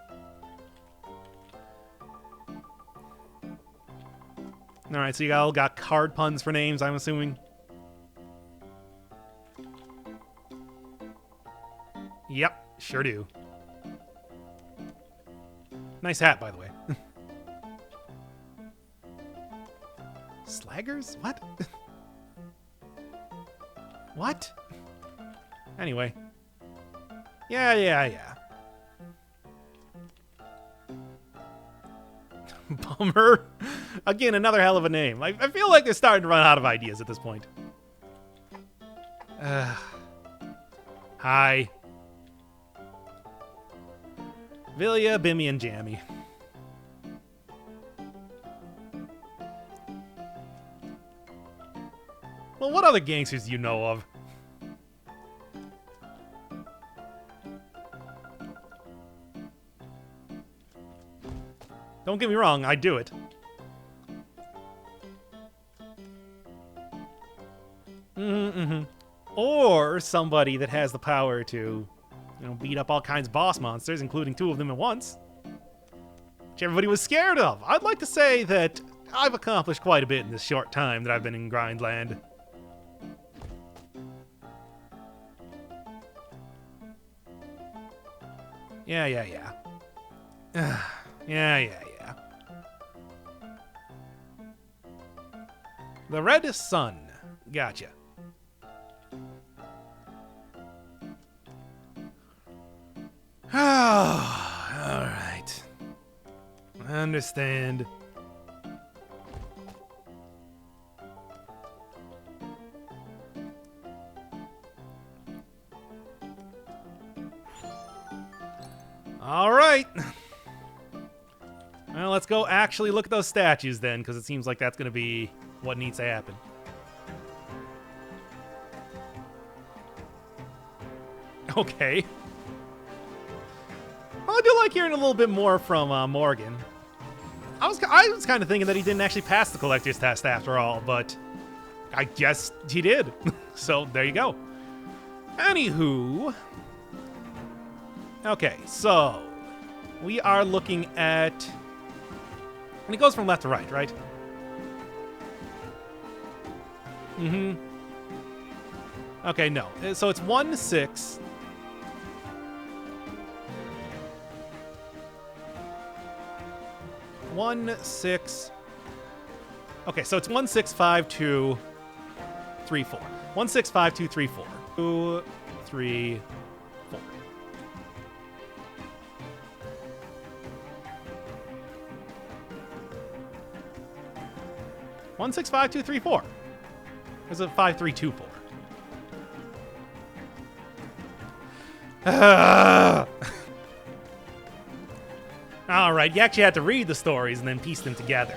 Alright, so you all got card puns for names, I'm assuming. Yep, sure do. Nice hat, by the way. Slaggers? What? What? Anyway. Yeah. Bummer. Again, another hell of a name. I feel like they're starting to run out of ideas at this point. Hi. Vilya, Bimmy, and Jammy. Well, what other gangsters do you know of? Don't get me wrong, I do it. Or somebody that has the power to, you know, beat up all kinds of boss monsters, including 2 of them at once. which everybody was scared of. I'd like to say that I've accomplished quite a bit in this short time that I've been in Grindland. Yeah. Yeah. The Red Sun. Gotcha. Alright. I understand. Alright. Well, let's go actually look at those statues then, because it seems like that's going to be what needs to happen. Okay. Well, I do like hearing a little bit more from Morgan. I was kind of thinking that he didn't actually pass the collector's test after all, but I guess he did. So there you go. Anywho. Okay, so we are looking at... And it goes from left to right, right? Mm-hmm. Okay, no. So it's 1, 6... 1, 6... Okay, so it's 1, 6, 5, 2, 3, 4. 1, 6, 5, 2, 3, 4. 2, 3, 4. One, 6, 5, 2, 3, 4. Is it 5, 3, 2, 4? All right, you actually had to read the stories and then piece them together.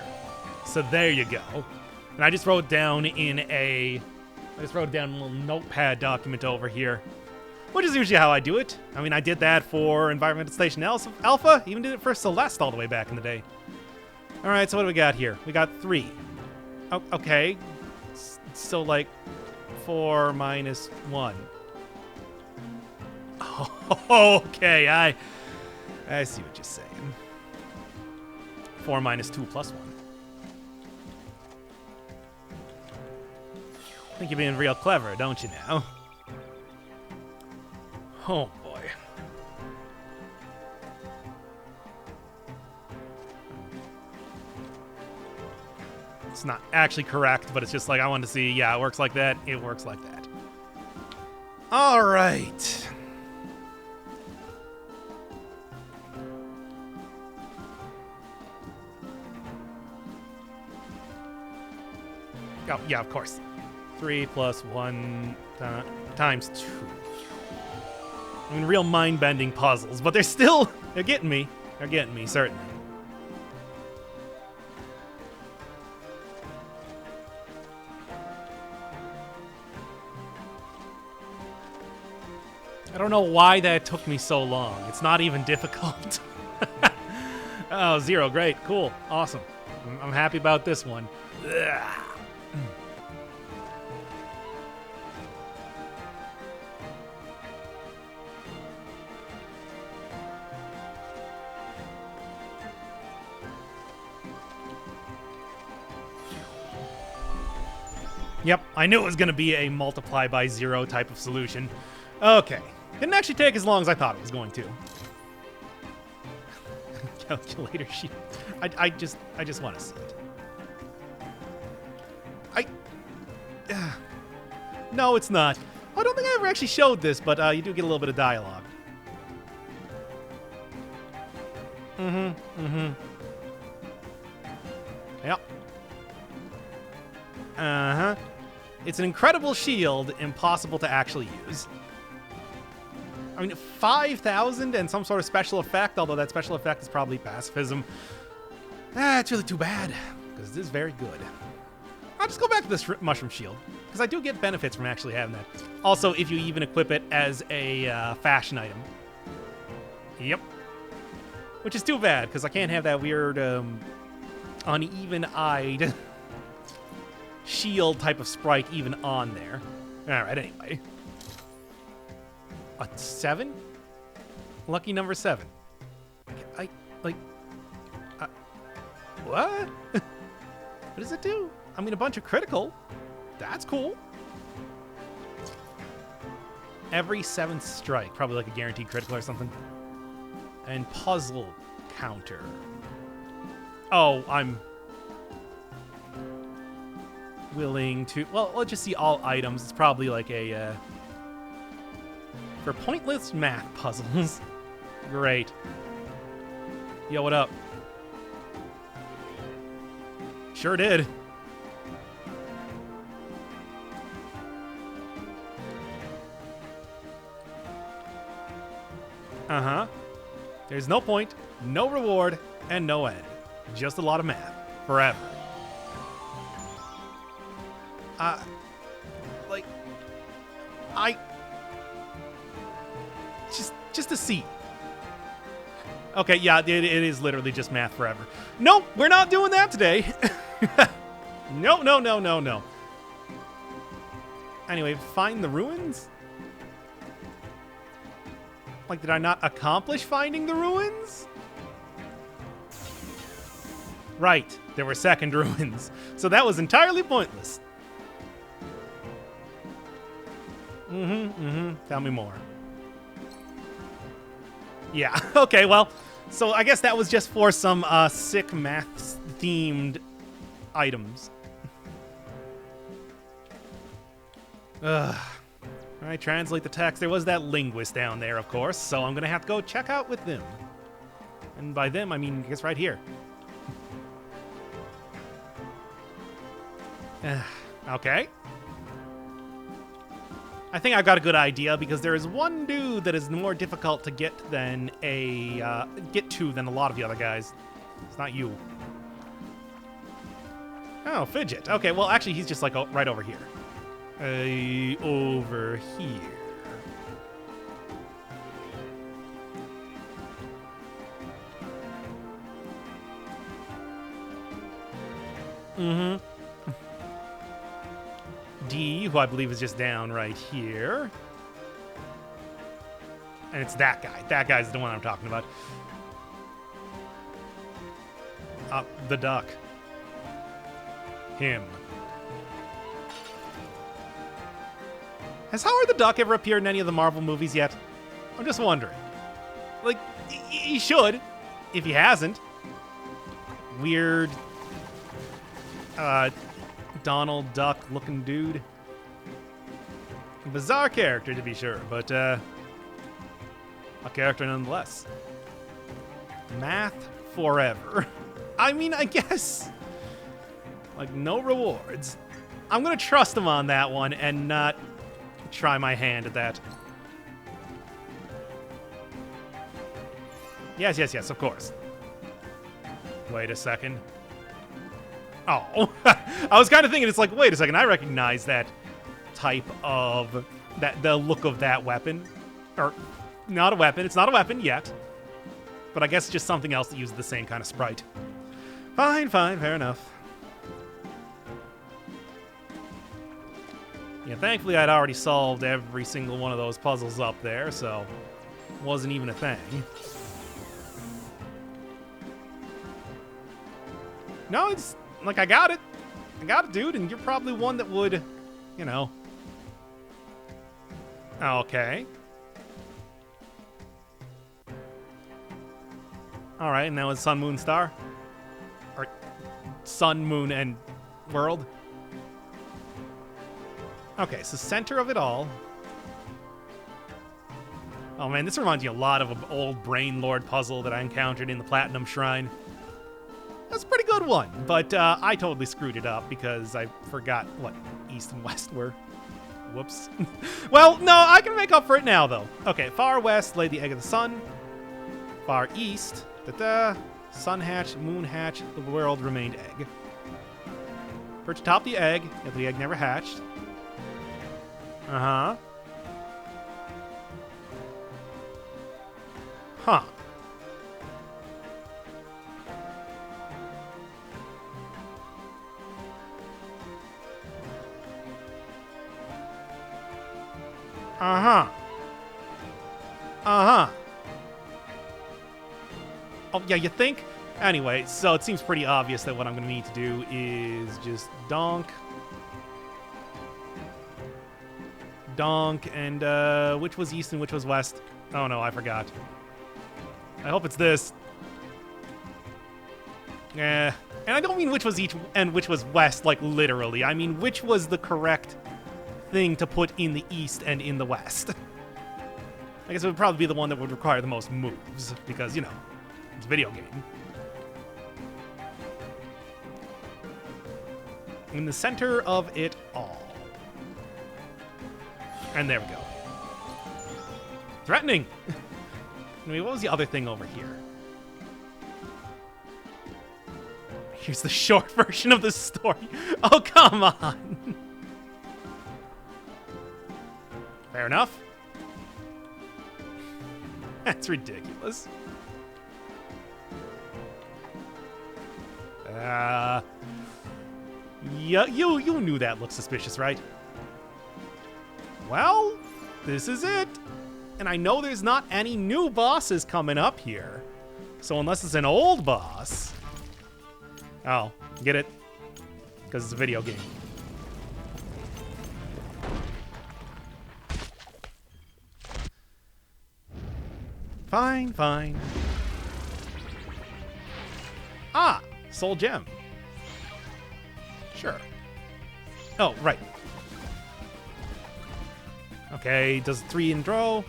So there you go. And I just wrote down in a little notepad document over here, which is usually how I do it. I mean, I did that for Environmental Station Alpha, even did it for Celeste all the way back in the day. All right, so what do we got here? We got 3. Oh, okay. So, like, 4 minus 1. Oh, okay, I see what you're saying. 4 minus 2 plus 1. I think you're being real clever, don't you now? Oh, boy. It's not actually correct, but it's just like I wanted to see, yeah, it works like that, it works like that. All right. Oh, yeah, of course. 3 plus 1 times 2. I mean, real mind-bending puzzles, but they're getting me. They're getting me, certainly. I don't know why that took me so long. It's not even difficult. Oh, 0. Great. Cool. Awesome. I'm happy about this one. Ugh. Yep, I knew it was going to be a multiply by 0 type of solution. Okay. Didn't actually take as long as I thought it was going to. Calculator sheet. I just want to see it. No, it's not. I don't think I ever actually showed this, but you do get a little bit of dialogue. Yep. Uh-huh. It's an incredible shield, impossible to actually use. I mean, 5,000 and some sort of special effect, although that special effect is probably pacifism. It's really too bad, because this is very good. I'll just go back to this mushroom shield, because I do get benefits from actually having that. Also, if you even equip it as a fashion item. Yep. Which is too bad, because I can't have that weird, uneven-eyed shield type of sprite even on there. Alright, anyway. A 7? Lucky number 7. What? What does it do? I mean, a bunch of critical. That's cool. Every 7th strike. Probably like a guaranteed critical or something. And puzzle counter. Oh, I'm willing to... Well, let's just see all items. It's probably like a... for pointless math puzzles. Great. Yo, what up? Sure did. Uh-huh. There's no point, no reward, and no end. Just a lot of math. Forever. Like... Just a C. Okay, yeah, it is literally just math forever. Nope, we're not doing that today. No. Anyway, find the ruins? Like, did I not accomplish finding the ruins? Right, there were second ruins. So that was entirely pointless. Tell me more. Yeah, okay, well, so I guess that was just for some sick math-themed items. Ugh. Alright, translate the text. There was that linguist down there, of course, so I'm gonna have to go check out with them. And by them, I mean, I guess right here. Okay. I think I've got a good idea, because there is one dude that is more difficult to get than than a lot of the other guys. It's not you. Oh, Fidget. Okay, well, actually, he's just, like, right over here. Over here. D, who I believe is just down right here. And it's that guy. That guy's the one I'm talking about. The duck. Him. Has Howard the Duck ever appeared in any of the Marvel movies yet? I'm just wondering. Like, he should, if he hasn't. Weird, Donald Duck looking dude. Bizarre character, to be sure, but a character nonetheless. Math forever. I mean, I guess, like, no rewards. I'm gonna trust him on that one and not try my hand at that. Yes, of course. Wait a second. Oh, I was kind of thinking, it's like, wait a second, I recognize that type of, the look of that weapon. Or, not a weapon, it's not a weapon yet. But I guess just something else that uses the same kind of sprite. Fine, fair enough. Yeah, thankfully I'd already solved every single one of those puzzles up there, so it wasn't even a thing. No, it's like, I got it. I got it, dude, and you're probably one that would, you know. Okay. Alright, and now it's Sun, Moon, Star? Or Sun, Moon, and World? Okay, so center of it all. Oh man, this reminds me a lot of an old Brain Lord puzzle that I encountered in the Platinum Shrine. That's a pretty good one, but I totally screwed it up because I forgot what East and West were. Whoops. Well, no, I can make up for it now, though. Okay, far west lay the egg of the sun. Far east, sun hatched, moon hatched, the world remained egg. Perch atop the egg, if the egg never hatched. Uh-huh. Huh. Uh-huh. Uh-huh. Oh, yeah, you think? Anyway, so it seems pretty obvious that what I'm going to need to do is just donk. Donk, and which was east and which was west? Oh no, I forgot. I hope it's this. And I don't mean which was east and which was west, like literally. I mean which was the correct thing to put in the east and in the west. I guess it would probably be the one that would require the most moves, because, you know, it's a video game. In the center of it all. And there we go. Threatening! I mean, what was the other thing over here? Here's the short version of the story. Oh, come on! Fair enough. That's ridiculous. Yeah, you knew that looked suspicious, right? Well, this is it. And I know there's not any new bosses coming up here. So unless it's an old boss... Oh, get it? Because it's a video game. Fine, fine. Ah, soul gem. Sure. Oh, right. Okay, does 3 in throw.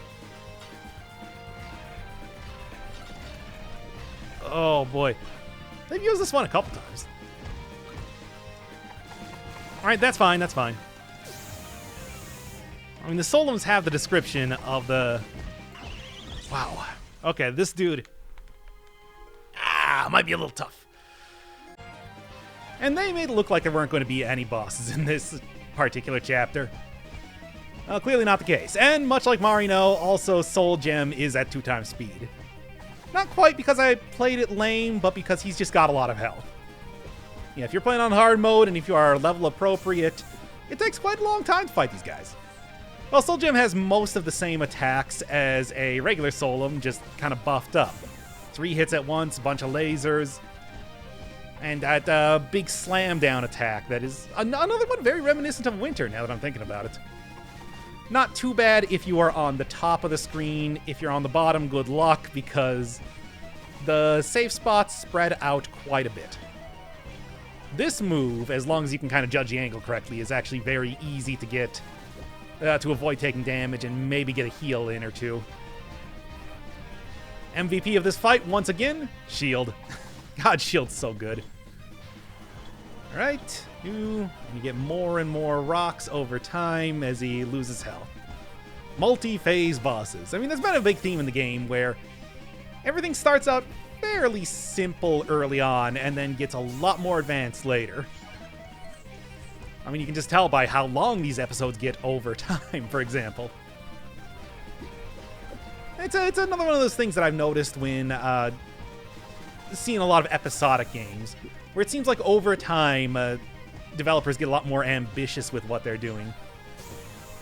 Oh boy. They've used this one a couple times. Alright, that's fine, that's fine. I mean, the Solums have the description of the... Wow. Okay, this dude... might be a little tough. And they made it look like there weren't going to be any bosses in this particular chapter. Clearly not the case. And much like Marino, also Soul Gem is at 2x speed. Not quite because I played it lame, but because he's just got a lot of health. Yeah, if you're playing on hard mode and if you are level appropriate, it takes quite a long time to fight these guys. Well, Soul Gem has most of the same attacks as a regular Solum, just kind of buffed up. 3 hits at once, a bunch of lasers, and that big slam down attack that is another one very reminiscent of Winter now that I'm thinking about it. Not too bad if you are on the top of the screen. If you're on the bottom, good luck, because the safe spots spread out quite a bit. This move, as long as you can kind of judge the angle correctly, is actually very easy to get to avoid taking damage and maybe get a heal in or two. MVP of this fight, once again, Shield. God, Shield's so good. Alright, you get more and more rocks over time as he loses health. Multi-phase bosses. I mean, there's been a big theme in the game where everything starts out fairly simple early on and then gets a lot more advanced later. I mean, you can just tell by how long these episodes get over time, for example. It's another one of those things that I've noticed when seeing a lot of episodic games, where it seems like over time, developers get a lot more ambitious with what they're doing.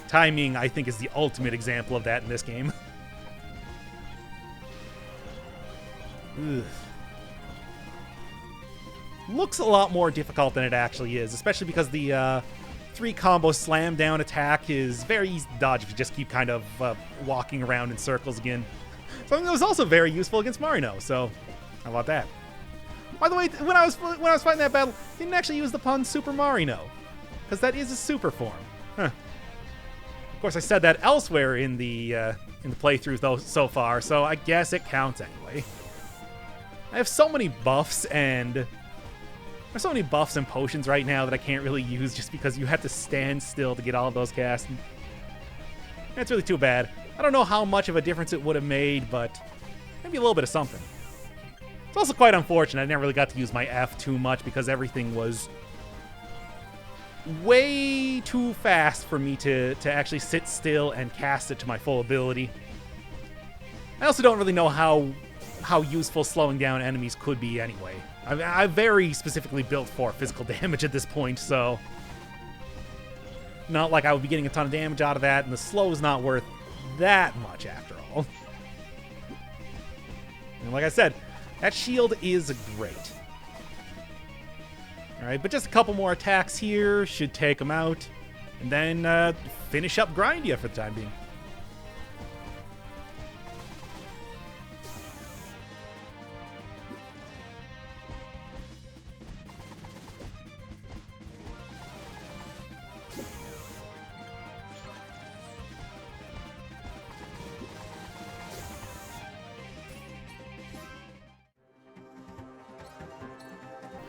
Timing, I think, is the ultimate example of that in this game. Ugh. Looks a lot more difficult than it actually is, especially because the 3 combo slam down attack is very easy to dodge if you just keep kind of walking around in circles again. Something that was also very useful against Marino, so how about that? By the way, when I was fighting that battle, I didn't actually use the pun Super Marino, because that is a super form. Huh. Of course, I said that elsewhere in the playthrough though so far, so I guess it counts anyway. I have so many buffs and there's so many buffs and potions right now that I can't really use just because you have to stand still to get all of those cast. That's really too bad. I don't know how much of a difference it would have made, but maybe a little bit of something. It's also quite unfortunate I never really got to use my F too much because everything was way too fast for me to actually sit still and cast it to my full ability. I also don't really know how useful slowing down enemies could be anyway. I'm very specifically built for physical damage at this point, so not like I would be getting a ton of damage out of that, and the slow is not worth that much after all. And like I said, That shield is great. Alright, but just a couple more attacks here should take him out. And then finish up Grindea for the time being.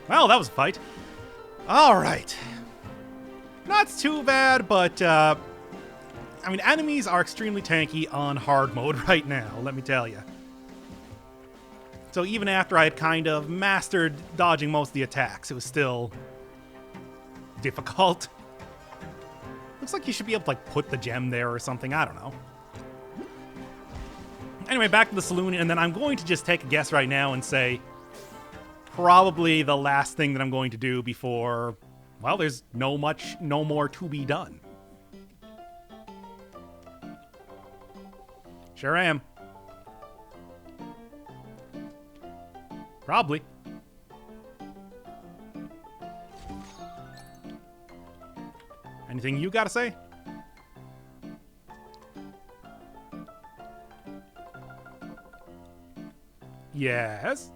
Well, that was a fight. Alright. Not too bad, but, I mean, enemies are extremely tanky on hard mode right now, let me tell you. So even after I had kind of mastered dodging most of the attacks, it was still difficult. Looks like you should be able to, like, put the gem there or something, I don't know. Anyway, back to the saloon, and then I'm going to just take a guess right now and say probably the last thing that I'm going to do before, well, there's no more to be done. Sure am. Probably. Anything you gotta say? Yes?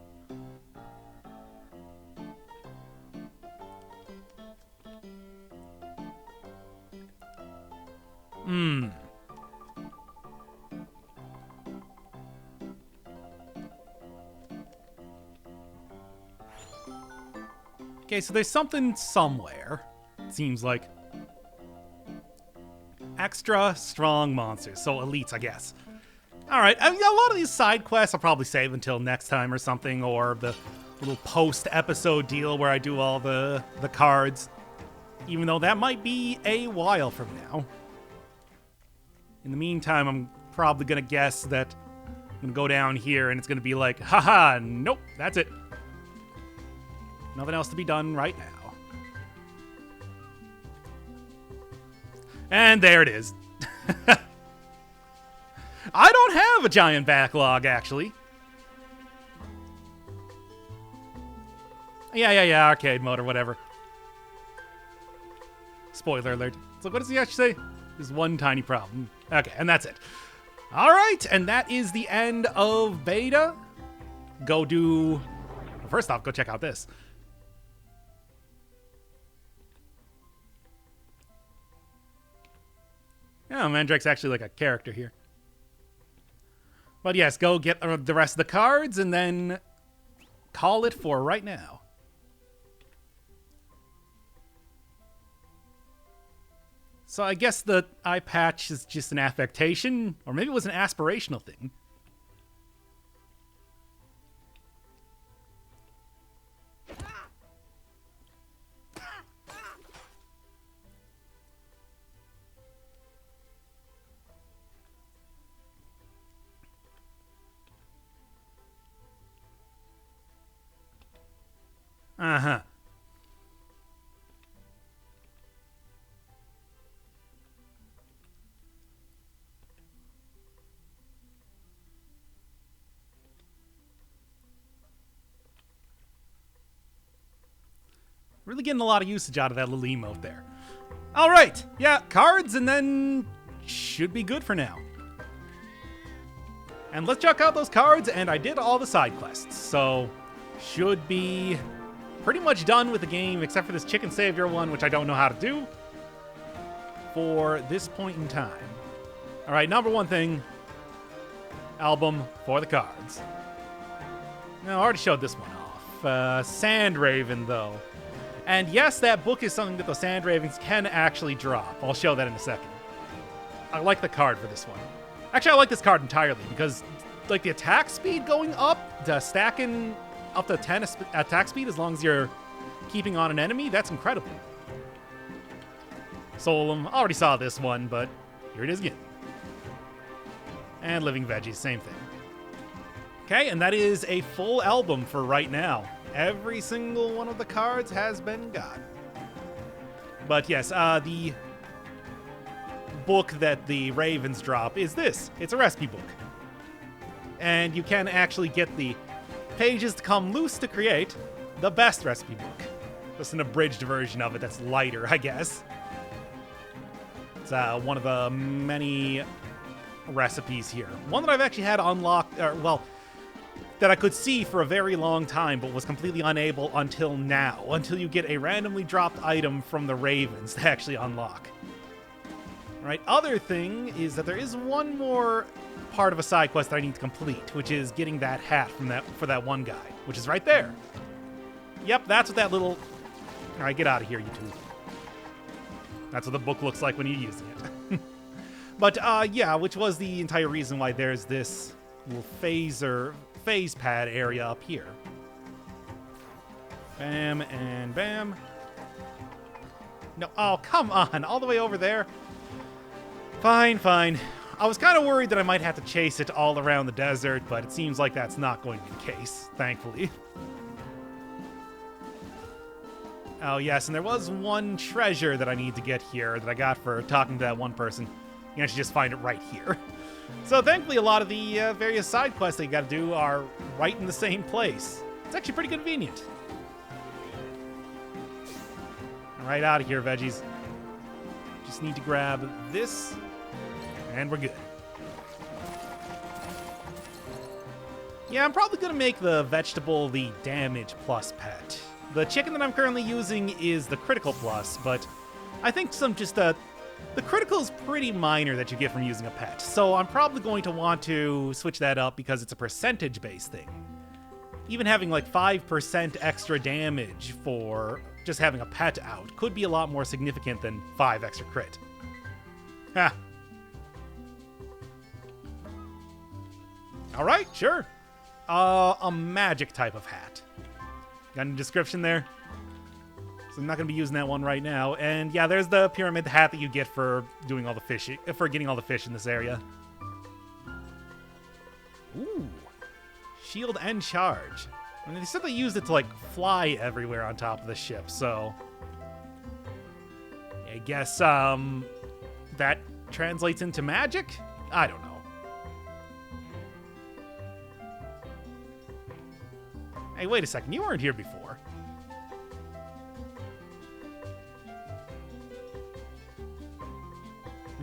Okay, so there's something somewhere, it seems like. Extra strong monsters, so elites, I guess. Alright, I mean, a lot of these side quests I'll probably save until next time or something, or the little post-episode deal where I do all the cards. Even though that might be a while from now. In the meantime, I'm probably going to guess that I'm going to go down here and it's going to be like, haha, nope, that's it. Nothing else to be done right now. And there it is. I don't have a giant backlog, actually. Yeah, arcade mode or whatever. Spoiler alert. So what does he actually say? There's one tiny problem. Okay, and that's it. All right, and that is the end of beta. Go do... Well, first off, go check out this. Yeah, Mandrake's actually like a character here. But yes, go get the rest of the cards and then call it for right now. So I guess the eye patch is just an affectation, or maybe it was an aspirational thing. Uh-huh. Really getting a lot of usage out of that little emote there. All right, yeah, cards, and then should be good for now. And let's check out those cards, and I did all the side quests, so should be pretty much done with the game, except for this Chicken Savior one, which I don't know how to do for this point in time. All right, number one thing, album for the cards. Now, I already showed this one off. Sand Raven, though. And yes, that book is something that the Sand Ravens can actually drop. I'll show that in a second. I like the card for this one. Actually, I like this card entirely because, like, the attack speed going up, the stacking up to 10 attack speed as long as you're keeping on an enemy, that's incredible. Solum, already saw this one, but here it is again. And Living Veggies, same thing. Okay, and that is a full album for right now. Every single one of the cards has been got. But yes, the book that the Ravens drop is this. It's a recipe book. And you can actually get the pages to come loose to create the best recipe book. Just an abridged version of it that's lighter, I guess. It's one of the many recipes here. One that I've actually had unlocked, well, that I could see for a very long time, but was completely unable until now, until you get a randomly dropped item from the Ravens to actually unlock. Alright, other thing is that there is one more part of a side quest that I need to complete, which is getting that hat from for that one guy, which is right there. Yep, that's what that little... Alright, get out of here, you two. That's what the book looks like when you're using it. But, yeah, which was the entire reason why there's this little phase pad area up here. Bam and bam. No, oh, come on, all the way over there. Fine, fine. I was kind of worried that I might have to chase it all around the desert, but it seems like that's not going to be the case, thankfully. Oh, yes, and there was one treasure that I need to get here that I got for talking to that one person. You can actually just find it right here. So thankfully, a lot of the various side quests that you got to do are right in the same place. It's actually pretty convenient. Right out of here, veggies. Just need to grab this, and we're good. Yeah, I'm probably going to make the vegetable the damage plus pet. The chicken that I'm currently using is the critical plus, but I think the critical is pretty minor that you get from using a pet, so I'm probably going to want to switch that up because it's a percentage-based thing. Even having like 5% extra damage for just having a pet out could be a lot more significant than 5 extra crit. Ha! Alright, sure. A magic type of hat. Got any description there? So I'm not going to be using that one right now. And yeah, there's the pyramid hat that you get for doing all the fishing, for getting all the fish in this area. Ooh. Shield and charge. I mean, they said they used it to, like, fly everywhere on top of the ship, so... I guess, that translates into magic? I don't know. Hey, wait a second. You weren't here before.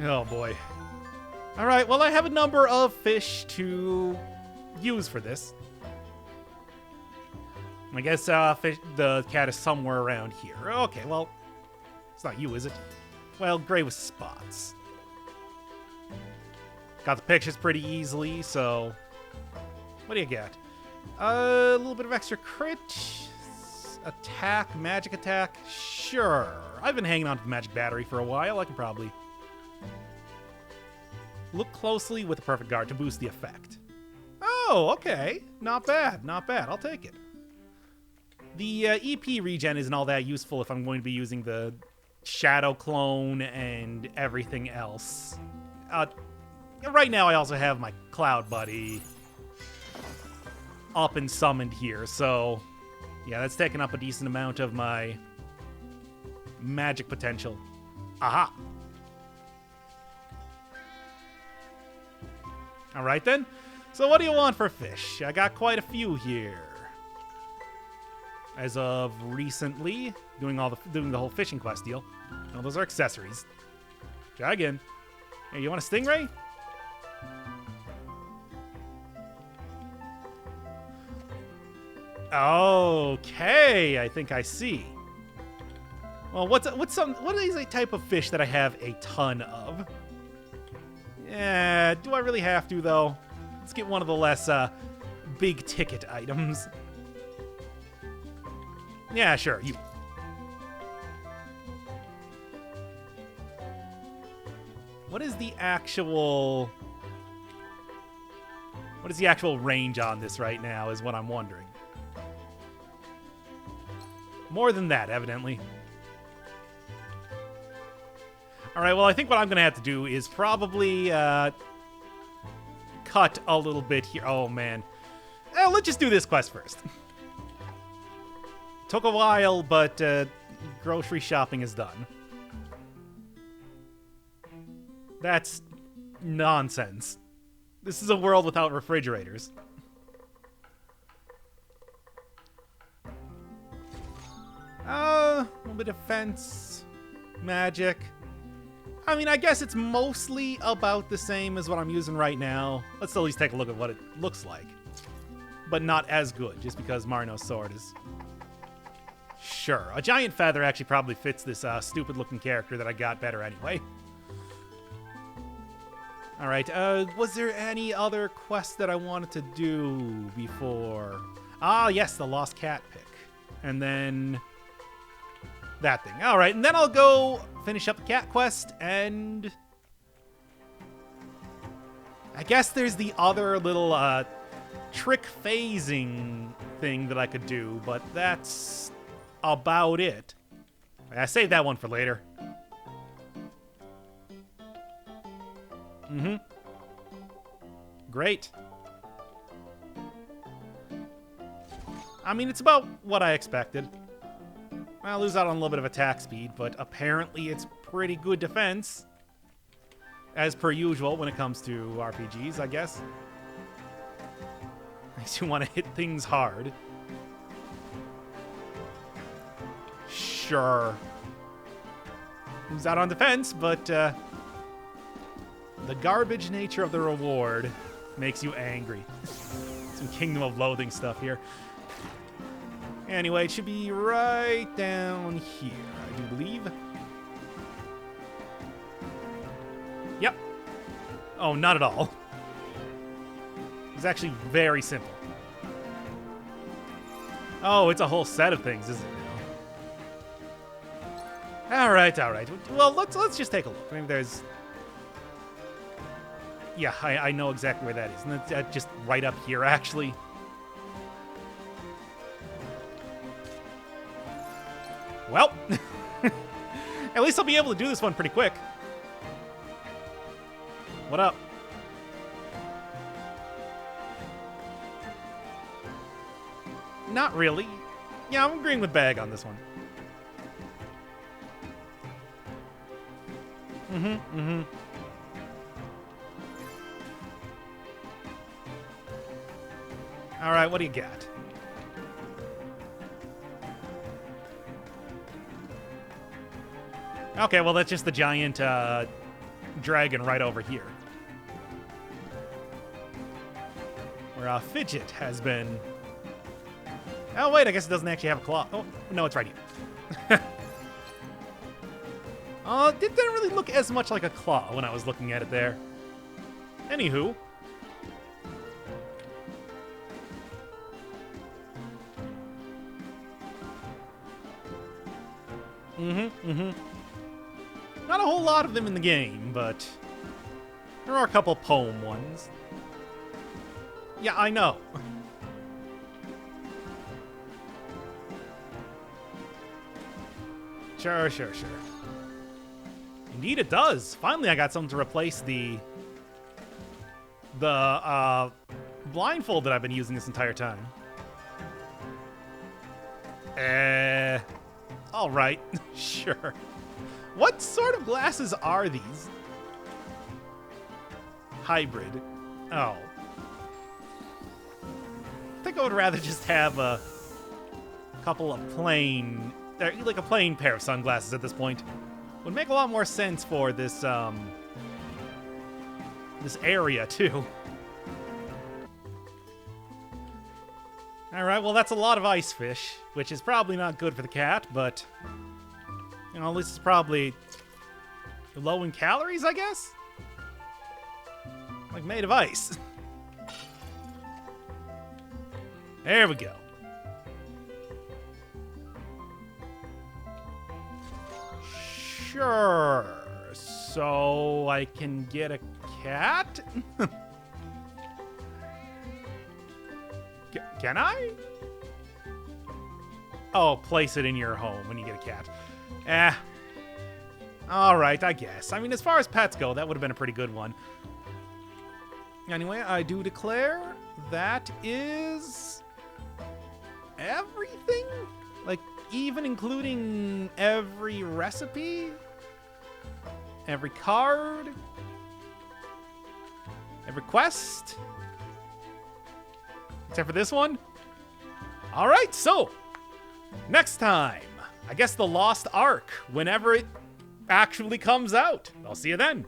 Oh, boy. All right, well, I have a number of fish to use for this. I guess the cat is somewhere around here. Okay, well, it's not you, is it? Well, gray with spots. Got the pictures pretty easily, so... What do you got? A little bit of extra crit. Attack, magic attack. Sure. I've been hanging on to the magic battery for a while. I can probably... Look closely with the perfect guard to boost the effect. Oh, okay. Not bad, not bad. I'll take it. The EP regen isn't all that useful if I'm going to be using the shadow clone and everything else. Right now I also have my cloud buddy up and summoned here, so yeah, that's taking up a decent amount of my magic potential. Aha! Alright then, so what do you want for fish? I got quite a few here. As of recently, doing the whole fishing quest deal. No, those are accessories. Try again. Hey, you want a stingray? Okay, I think I see. Well, what is a type of fish that I have a ton of? Yeah, do I really have to though? Let's get one of the less big ticket items. Yeah, sure, you. What is the actual range on this right now is what I'm wondering. More than that, evidently. Alright, well, I think what I'm going to have to do is probably cut a little bit here. Oh, man. Let's just do this quest first. Took a while, but grocery shopping is done. That's nonsense. This is a world without refrigerators. A little bit of defense, magic. I mean, I guess it's mostly about the same as what I'm using right now. Let's at least take a look at what it looks like. But not as good, just because Marino's sword is... Sure, a giant feather actually probably fits this stupid-looking character that I got better anyway. Alright, was there any other quest that I wanted to do before? Ah, yes, the Lost Cat pick. And then... that thing. Alright, and then I'll go finish up the cat quest, and... I guess there's the other little, trick phasing thing that I could do, but that's about it. I saved that one for later. Mm-hmm. Great. I mean, it's about what I expected. I'll lose out on a little bit of attack speed, but apparently it's pretty good defense. As per usual when it comes to RPGs, I guess. Makes you want to hit things hard. Sure. Lose out on defense, but the garbage nature of the reward makes you angry. Some Kingdom of Loathing stuff here. Anyway, it should be right down here, I do believe. Yep. Oh, not at all. It's actually very simple. Oh, it's a whole set of things, isn't it now? Alright, alright. Well, let's just take a look. Maybe there's... Yeah, I know exactly where that is. And that's just right up here, actually. Well, at least I'll be able to do this one pretty quick. What up? Not really. Yeah, I'm agreeing with Bag on this one. All right, what do you got? Okay, well, that's just the giant dragon right over here. Where Fidget has been... Oh, wait, I guess it doesn't actually have a claw. Oh, no, it's right here. It didn't really look as much like a claw when I was looking at it there. Anywho. Not a whole lot of them in the game, but there are a couple poem ones. Yeah, I know. Sure. Indeed it does. Finally, I got something to replace the blindfold that I've been using this entire time. All right. Sure. What sort of glasses are these? Hybrid. Oh. I think I would rather just have a couple of plain... like a plain pair of sunglasses at this point. Would make a lot more sense for this, this area, too. Alright, well, that's a lot of ice fish, which is probably not good for the cat, but... You know, at least it's probably low in calories, I guess? Like made of ice. There we go. Sure. So I can get a cat? Can I? Oh, place it in your home when you get a cat. Alright, I guess. I mean, as far as pets go, that would have been a pretty good one. Anyway, I do declare that is... everything? Like, even including every recipe? Every card? Every quest? Except for this one? Alright, so... next time I guess the Lost Ark, whenever it actually comes out. I'll see you then.